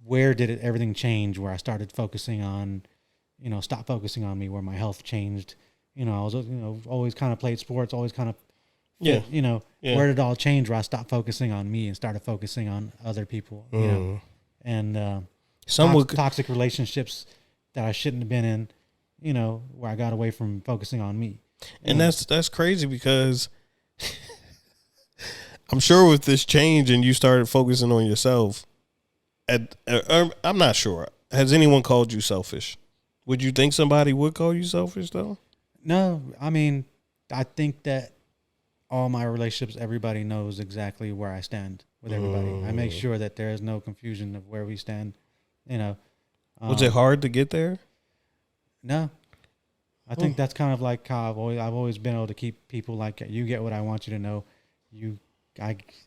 where did everything change where I started focusing on, you know, stop focusing on me, where my health changed. You know, I was, you know, always kind of played sports, always kind of, you know, where did it all change where I stopped focusing on me and started focusing on other people, you know, and toxic relationships that I shouldn't have been in, you know, where I got away from focusing on me. And that's crazy because I'm sure with this change and you started focusing on yourself, I'm not sure. Has anyone called you selfish? Would you think somebody would call you selfish though? No, I mean, I think that all my relationships, everybody knows exactly where I stand with everybody. I make sure that there is no confusion of where we stand, you know. Was it hard to get there? No. I think that's kind of like how I've always been able to keep people like, you get what I want you to know. You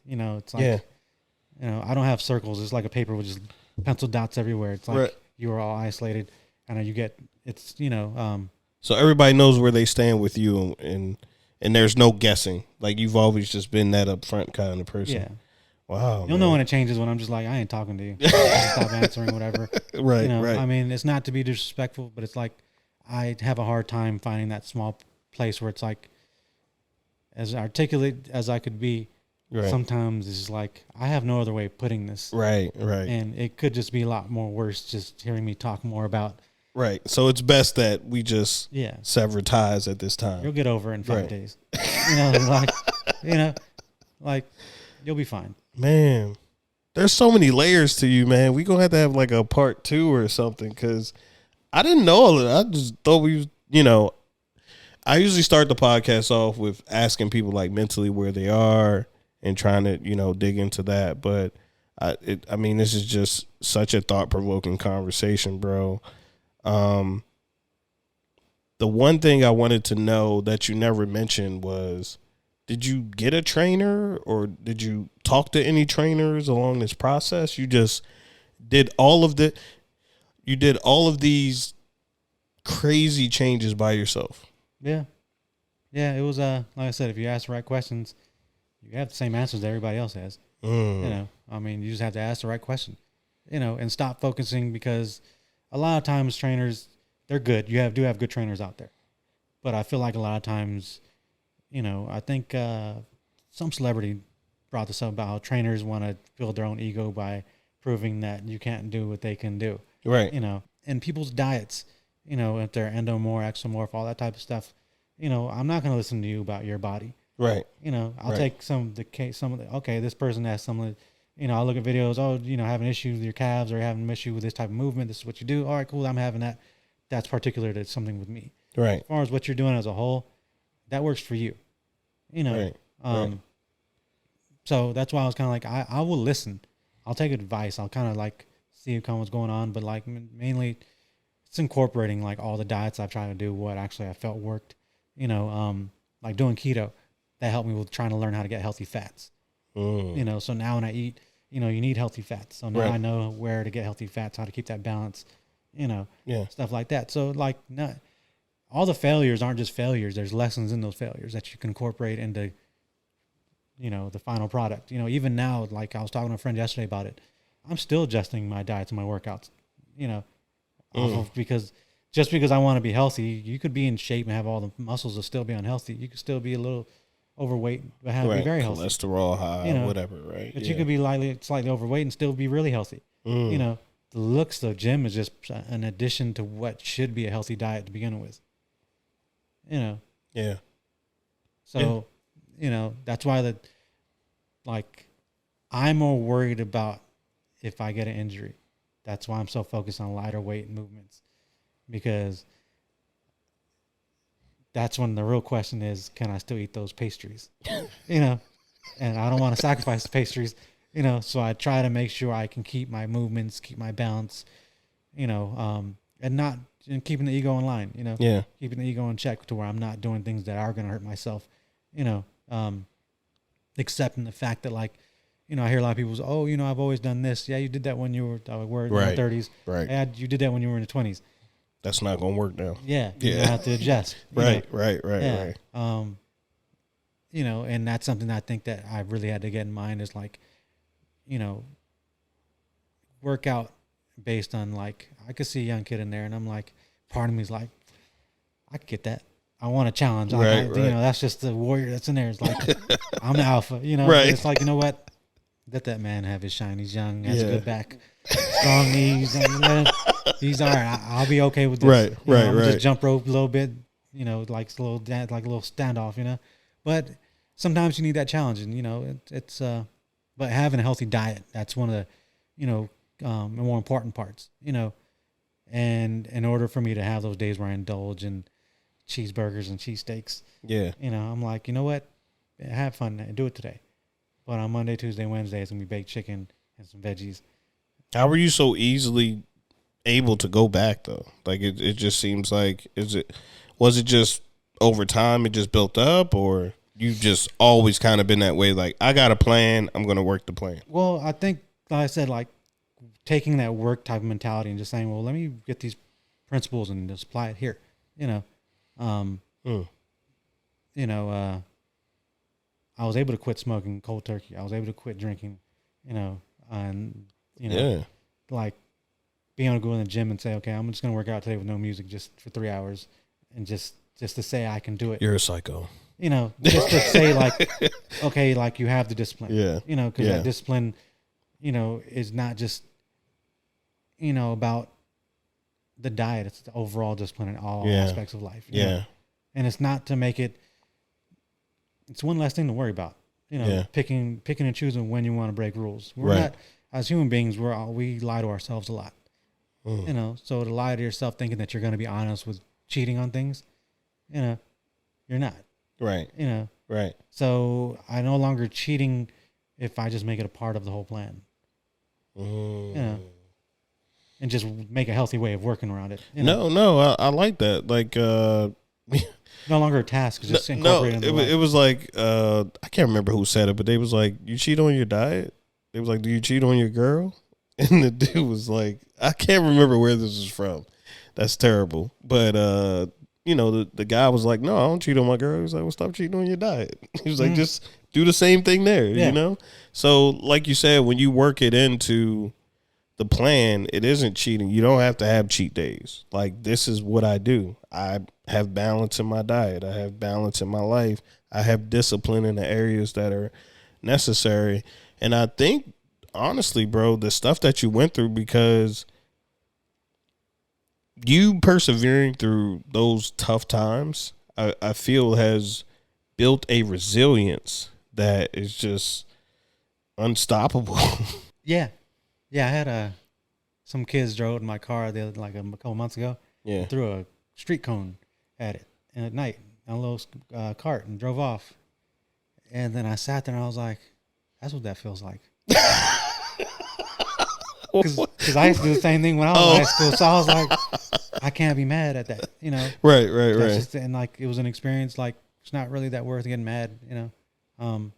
know, it's like, you know, I don't have circles. It's like a paper with just pencil dots everywhere. It's like you are all isolated, and you get, it's, you know. So everybody knows where they stand with you, and there's no guessing. Like, you've always just been that upfront kind of person. Yeah. Wow. You'll know when it changes, when I'm just like, I ain't talking to you. I just stop answering, whatever. Right. You know, right. I mean, it's not to be disrespectful, but it's like, I have a hard time finding that small place where it's like, as articulate as I could be, sometimes it's like, I have no other way of putting this. Right. Right. And it could just be a lot more worse just hearing me talk more about. Right. So it's best that we just sever ties at this time. You'll get over it in 5 days. You know, like, you'll be fine. Man, there's so many layers to you, man. We gonna have to have like a part 2 or something, because I didn't know all of that. I just thought you know, I usually start the podcast off with asking people like mentally where they are and trying to, you know, dig into that. But I mean, this is just such a thought-provoking conversation, bro. The one thing I wanted to know that you never mentioned was, did you get a trainer, or did you talk to any trainers along this process? You just did all of these crazy changes by yourself. Yeah. Yeah, it was, like I said, if you ask the right questions, you have the same answers that everybody else has. You know, I mean, you just have to ask the right question, you know, and stop focusing, because a lot of times trainers, they're good. You do have good trainers out there. But I feel like a lot of times, you know, I think some celebrity brought this up about how trainers want to build their own ego by proving that you can't do what they can do. Right. You know, and people's diets, you know, if they're endomorph, exomorph, all that type of stuff, you know, I'm not going to listen to you about your body. Right. You know, I'll take okay, this person has some of the, you know, I'll look at videos, you know, having issues with your calves or having an issue with this type of movement. This is what you do. All right, cool. I'm having that. That's particular to something with me. Right. As far as what you're doing as a whole, that works for you. You know, right. So that's why I was kind of like, I will listen. I'll take advice. I'll kind of like see what's going on, but like mainly it's incorporating like all the diets I've tried to do, what actually I felt worked, you know, like doing keto, that helped me with trying to learn how to get healthy fats, you know, so now when I eat, you know, you need healthy fats. So now I know where to get healthy fats, how to keep that balance, you know, stuff like that. So like, all the failures aren't just failures. There's lessons in those failures that you can incorporate into, you know, the final product. You know, even now, like I was talking to a friend yesterday about it, I'm still adjusting my diets and my workouts, you know, because just because I want to be healthy, you could be in shape and have all the muscles and still be unhealthy. You could still be a little overweight but be very healthy. Cholesterol high, you know, whatever, right? But you could be slightly overweight and still be really healthy. You know, the looks of the gym is just an addition to what should be a healthy diet to begin with. You know. Yeah. So, you know, that's why I'm more worried about if I get an injury. That's why I'm so focused on lighter weight movements, because that's when the real question is, can I still eat those pastries? You know, and I don't want to sacrifice the pastries, You know, so I try to make sure I can keep my movements, keep my balance, you know, and keeping the ego in line, you know, keeping the ego in check to where I'm not doing things that are going to hurt myself, you know, accepting the fact that, like, you know, I hear a lot of people say, oh, you know, I've always done this. Yeah, you did that when you were in your 30s. Right. Yeah, you did that when you were in the 20s. That's not going to work now. Yeah. You have to adjust. Right. You know, and that's something I think that I really had to get in mind is, like, you know, work out based on, like, I could see a young kid in there and I'm like, part of me is like, I could get that. I want a challenge. You know, that's just the warrior that's in there. It's like, I'm the alpha, you know. Right. It's like, you know what? Let that man have his shine. He's young, has a good back, strong knees. He's all right. I'll be okay with this. Right. Just jump rope a little bit, you know, like a little standoff, you know. But sometimes you need that challenge, and you know, it's but having a healthy diet, that's one of the, you know, more important parts, you know. And in order for me to have those days where I indulge in cheeseburgers and cheesesteaks, you know, I'm like, you know what, have fun and do it today. But on Monday, Tuesday, Wednesday, it's going to be baked chicken and some veggies. How were you so easily able to go back, though? Like, it just seems like, was it just over time it just built up, or you just always kind of been that way? Like, I got a plan, I'm going to work the plan. Well, I think, like I said, like, taking that work type of mentality and just saying, well, let me get these principles and just apply it here, you know. You know, I was able to quit smoking cold turkey. I was able to quit drinking, you know, and, you know, like being able to go in the gym and say, okay, I'm just going to work out today with no music just for 3 hours, and just to say I can do it. You're a psycho. You know, just to say, like, okay, like, you have the discipline. Yeah. You know, because that discipline, you know, is not just, you know, about the diet. It's the overall discipline in all aspects of life. You know? And it's not to make it, it's one less thing to worry about, you know, picking and choosing when you want to break rules. We're not, as human beings, we lie to ourselves a lot, you know, so to lie to yourself thinking that you're going to be honest with cheating on things, you know, you're not. Right. You know. Right. So I no longer cheating if I just make it a part of the whole plan. You know. And just make a healthy way of working around it. You know? No, I like that. Like, no longer a task, just incorporated. It was like, I can't remember who said it, but they was like, you cheat on your diet? They was like, do you cheat on your girl? And the dude was like, I can't remember where this is from. That's terrible. But, you know, the guy was like, no, I don't cheat on my girl. He was like, well, stop cheating on your diet. He was like, just do the same thing there, you know? So, like you said, when you work it into the plan, it isn't cheating. You don't have to have cheat days. Like, this is what I do. I have balance in my diet. I have balance in my life. I have discipline in the areas that are necessary. And I think, honestly, bro, the stuff that you went through, because you persevering through those tough times, I feel has built a resilience that is just unstoppable. Yeah. Yeah, I had some kids drove in my car a couple months ago. Yeah. Threw a street cone at it, and at night on a little cart, and drove off. And then I sat there and I was like, that's what that feels like. Because I used to do the same thing when I was in high school. So I was like, I can't be mad at that, you know? Right. And like, it was an experience, like, it's not really that worth getting mad, you know?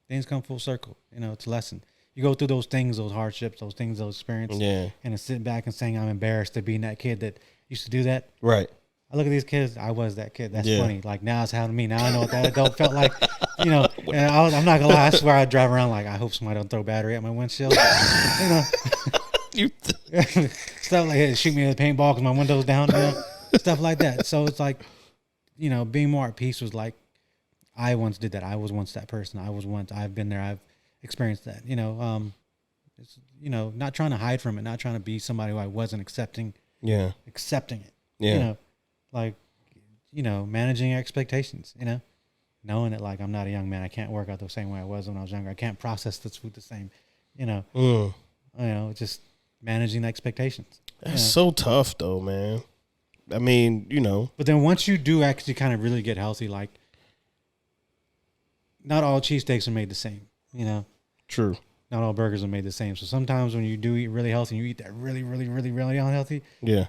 Things come full circle, you know, it's a lesson. You go through those things, those hardships, those things, those experiences. Yeah. And it's sitting back and saying, I'm embarrassed to being that kid that used to do that. Right. I look at these kids, I was that kid. That's funny. Like, now it's happening to me. Now I know what that adult felt like, you know. And I'm not gonna lie, I swear I drive around like, I hope somebody don't throw battery at my windshield. You know. Stuff like that. Shoot me with a paintball because my window's down, you know? Stuff like that. So it's like, you know, being more at peace was like, I once did that. I was once that person. I've been there. I've experienced that, you know. It's, you know, not trying to hide from it, not trying to be somebody who I wasn't accepting it. You know, like, you know, managing expectations, you know, knowing that, like, I'm not a young man. I can't work out the same way I was when I was younger. I can't process this food the same, you know. You know, just managing expectations. That's so tough though, man. I mean, you know. But then once you do actually kind of really get healthy, like, not all cheesesteaks are made the same, you know. True. not all burgers are made the same. So sometimes when you do eat really healthy, and you eat that really, really, really, really unhealthy. Yeah.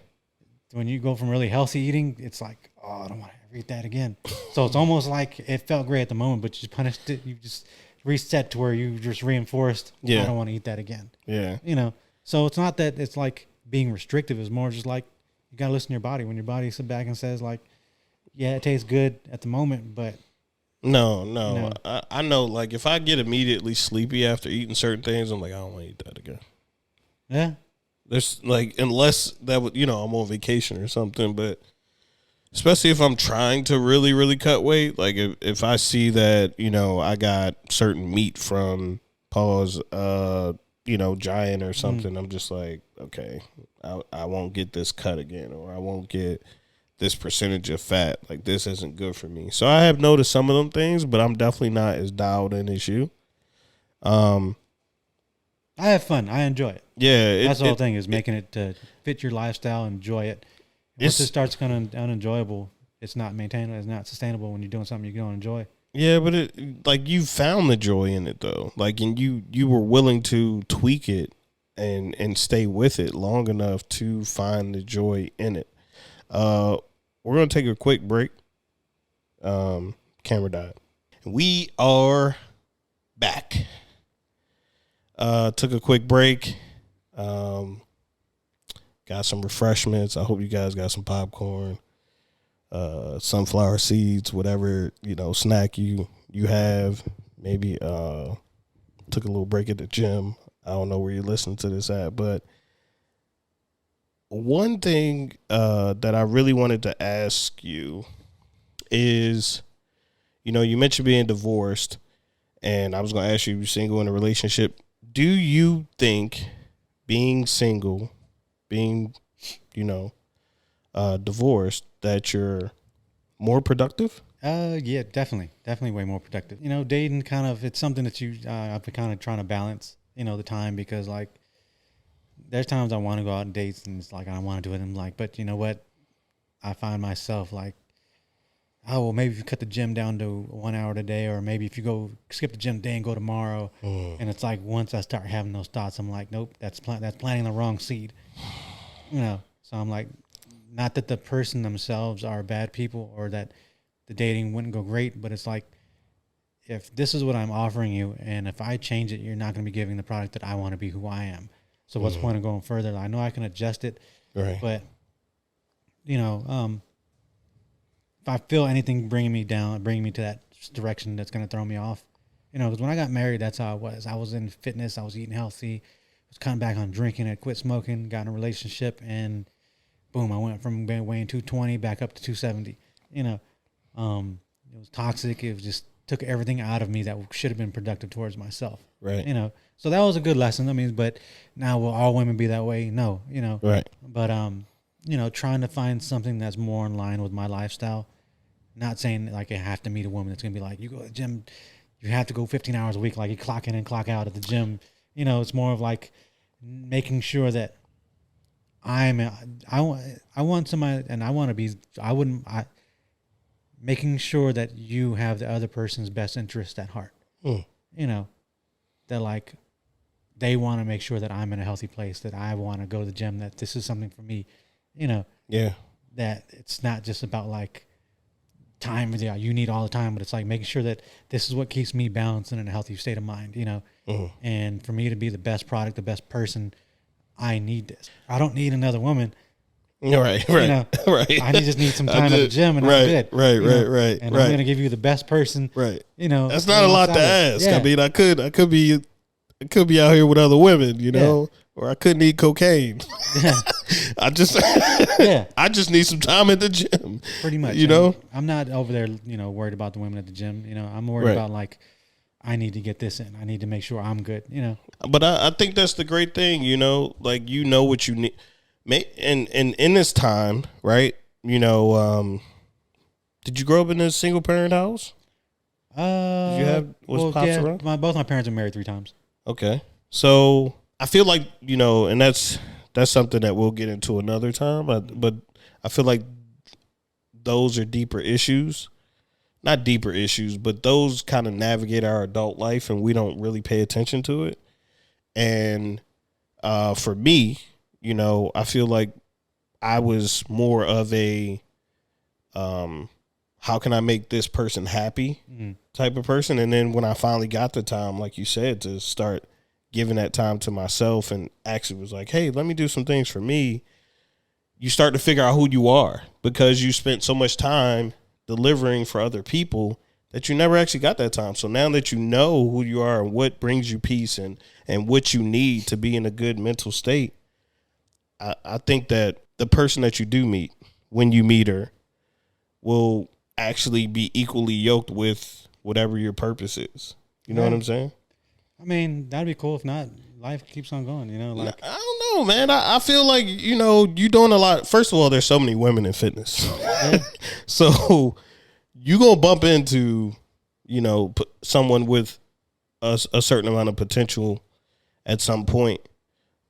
When you go from really healthy eating, it's like, oh, I don't want to ever eat that again. So it's almost like it felt great at the moment, but you punished it. You just reset to where you just reinforced. I don't want to eat that again. Yeah. You know, so it's not that it's like being restrictive. It's more just like you got to listen to your body. When your body sits back and says like, yeah, it tastes good at the moment, but. No. You know, I know, like, if I get immediately sleepy after eating certain things, I'm like, I don't want to eat that again. Yeah. There's like, unless that would, you know, I'm on vacation or something, but especially if I'm trying to really, really cut weight, like if I see that, you know, I got certain meat from you know, Giant or something, I'm just like, okay, I won't get this cut again, or I won't get this percentage of fat. Like, this isn't good for me. So I have noticed some of them things, but I'm definitely not as dialed in as you. I have fun. I enjoy it. Yeah. That's the whole thing, is making it to fit your lifestyle, enjoy it. Once it starts going unenjoyable, it's not maintainable, it's not sustainable when you're doing something you don't enjoy. Yeah, but like, you found the joy in it though. Like, and you were willing to tweak it and stay with it long enough to find the joy in it. We're gonna take a quick break. Camera died. We are back. Took a quick break. Got some refreshments. I hope you guys got some popcorn, sunflower seeds, whatever, you know, snack you have. Maybe took a little break at the gym. I don't know where you're listening to this at, but one thing that I really wanted to ask you is, you know, you mentioned being divorced, and I was going to ask you if you're single in a relationship. Do you think being single, being, you know, divorced, that you're more productive? Yeah, definitely way more productive. You know, dating kind of, it's something that I've been kind of trying to balance, you know, the time, because like there's times I want to go out and date and it's like, I want to do it. And I'm like, but you know what? I find myself like, oh, well, maybe if you cut the gym down to 1 hour today, or maybe if you go skip the gym today and go tomorrow. And it's like, once I start having those thoughts, I'm like, nope, that's planting the wrong seed. You know, so I'm like, not that the person themselves are bad people or that the dating wouldn't go great, but it's like, if this is what I'm offering you, and if I change it, you're not going to be giving the product that I want to be who I am. So what's the point of going further? I know I can adjust it, right? But you know, if I feel anything bringing me to that direction that's going to throw me off, you know, because when I got married, that's how I was. I was in fitness. I was eating healthy. I was cutting back on drinking. I quit smoking, got in a relationship, and boom, I went from weighing 220 back up to 270. You know, it was toxic. It was just took everything out of me that should have been productive towards myself. Right. You know, so that was a good lesson. I mean, but now will all women be that way? No, you know. Right. But, you know, trying to find something that's more in line with my lifestyle. Not saying like I have to meet a woman that's going to be like, you go to the gym, you have to go 15 hours a week, like you clock in and clock out at the gym. You know, it's more of like making sure that I want somebody, and I want to be, making sure that you have the other person's best interest at heart. You know, that like they want to make sure that I'm in a healthy place, that I want to go to the gym, that this is something for me, you know. Yeah. That it's not just about like time, yeah, you need all the time, but it's like making sure that this is what keeps me balanced and in a healthy state of mind, you know. And for me to be the best product, the best person, I need this. I don't need another woman. Right. You know, Right. I just need some time at the gym, and I'm good. Right. And I'm gonna give you the best person. Right. You know, that's not a lot to ask. Yeah. I mean, I could be out here with other women, you know, or I could need cocaine. Yeah. I just need some time at the gym. Pretty much. You know, I'm not over there, you know, worried about the women at the gym. You know, I'm worried about like, I need to get this in. I need to make sure I'm good, you know. But I think that's the great thing, you know, like, you know what you need. And in this time, right, you know, did you grow up in a single parent house? Did you have, pops around? Both my parents are married 3 times. Okay. So I feel like, you know, and that's something that we'll get into another time, but I feel like those are deeper issues. Not deeper issues, but those kind of navigate our adult life, and we don't really pay attention to it. And for me, you know, I feel like I was more of a how can I make this person happy type of person. And then when I finally got the time, like you said, to start giving that time to myself and actually was like, hey, let me do some things for me. You start to figure out who you are because you spent so much time delivering for other people that you never actually got that time. So now that you know who you are and what brings you peace and what you need to be in a good mental state, I think that the person that you do meet, when you meet her, will actually be equally yoked with whatever your purpose is. You know what I'm saying? I mean, that'd be cool. If not, life keeps on going, you know? Like, I don't know, man. I feel like, you know, you're doing a lot. First of all, there's so many women in fitness. So you going to bump into, you know, someone with a certain amount of potential at some point.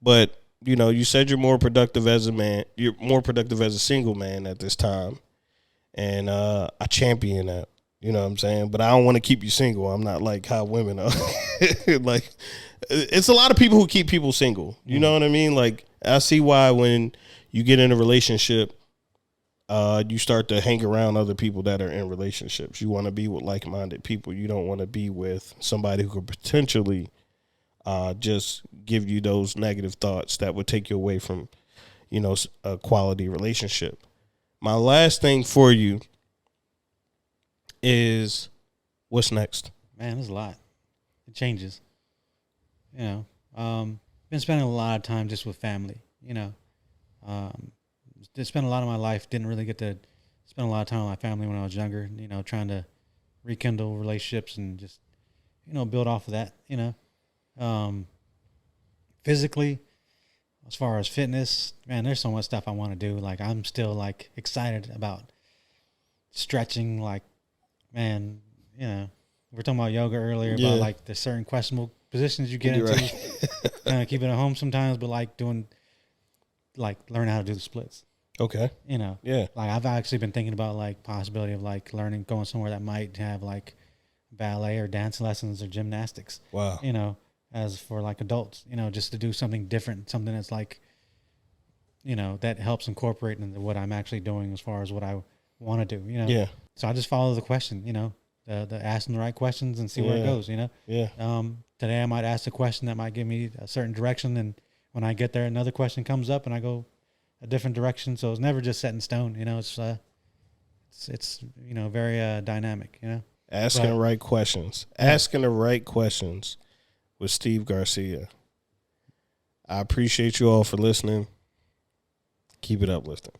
But, you know, you said you're more productive as a man. You're more productive as a single man at this time. And I champion that. You know what I'm saying? But I don't want to keep you single. I'm not like how women are. Like, it's a lot of people who keep people single. You know what I mean? Like, I see why when you get in a relationship, you start to hang around other people that are in relationships. You want to be with like-minded people. You don't want to be with somebody who could potentially just give you those negative thoughts that would take you away from, you know, a quality relationship. My last thing for you is, what's next? Man, there's a lot. It changes. You know, been spending a lot of time just with family, you know. Just spent a lot of my life, didn't really get to spend a lot of time with my family when I was younger, you know, trying to rekindle relationships and just, you know, build off of that, you know. Physically, as far as fitness, man, there's so much stuff I want to do. Like, I'm still, like, excited about stretching, like, man, you know, we were talking about yoga earlier about like the certain questionable positions you get into. Kind of keep it at home sometimes, but like learn how to do the splits. Okay. You know. Yeah. Like, I've actually been thinking about like possibility of like going somewhere that might have like ballet or dance lessons or gymnastics. Wow. You know, as for like adults, you know, just to do something different, something that's like, you know, that helps incorporate into what I'm actually doing as far as what I want to do, you know. Yeah. So I just follow the question, you know, the asking the right questions and see where it goes, you know. Yeah. Today I might ask a question that might give me a certain direction, and when I get there, another question comes up, and I go a different direction. So it's never just set in stone, you know. It's you know, very dynamic, you know. Asking the right questions. Asking the right questions with Steve Garcia. I appreciate you all for listening. Keep it uplifting.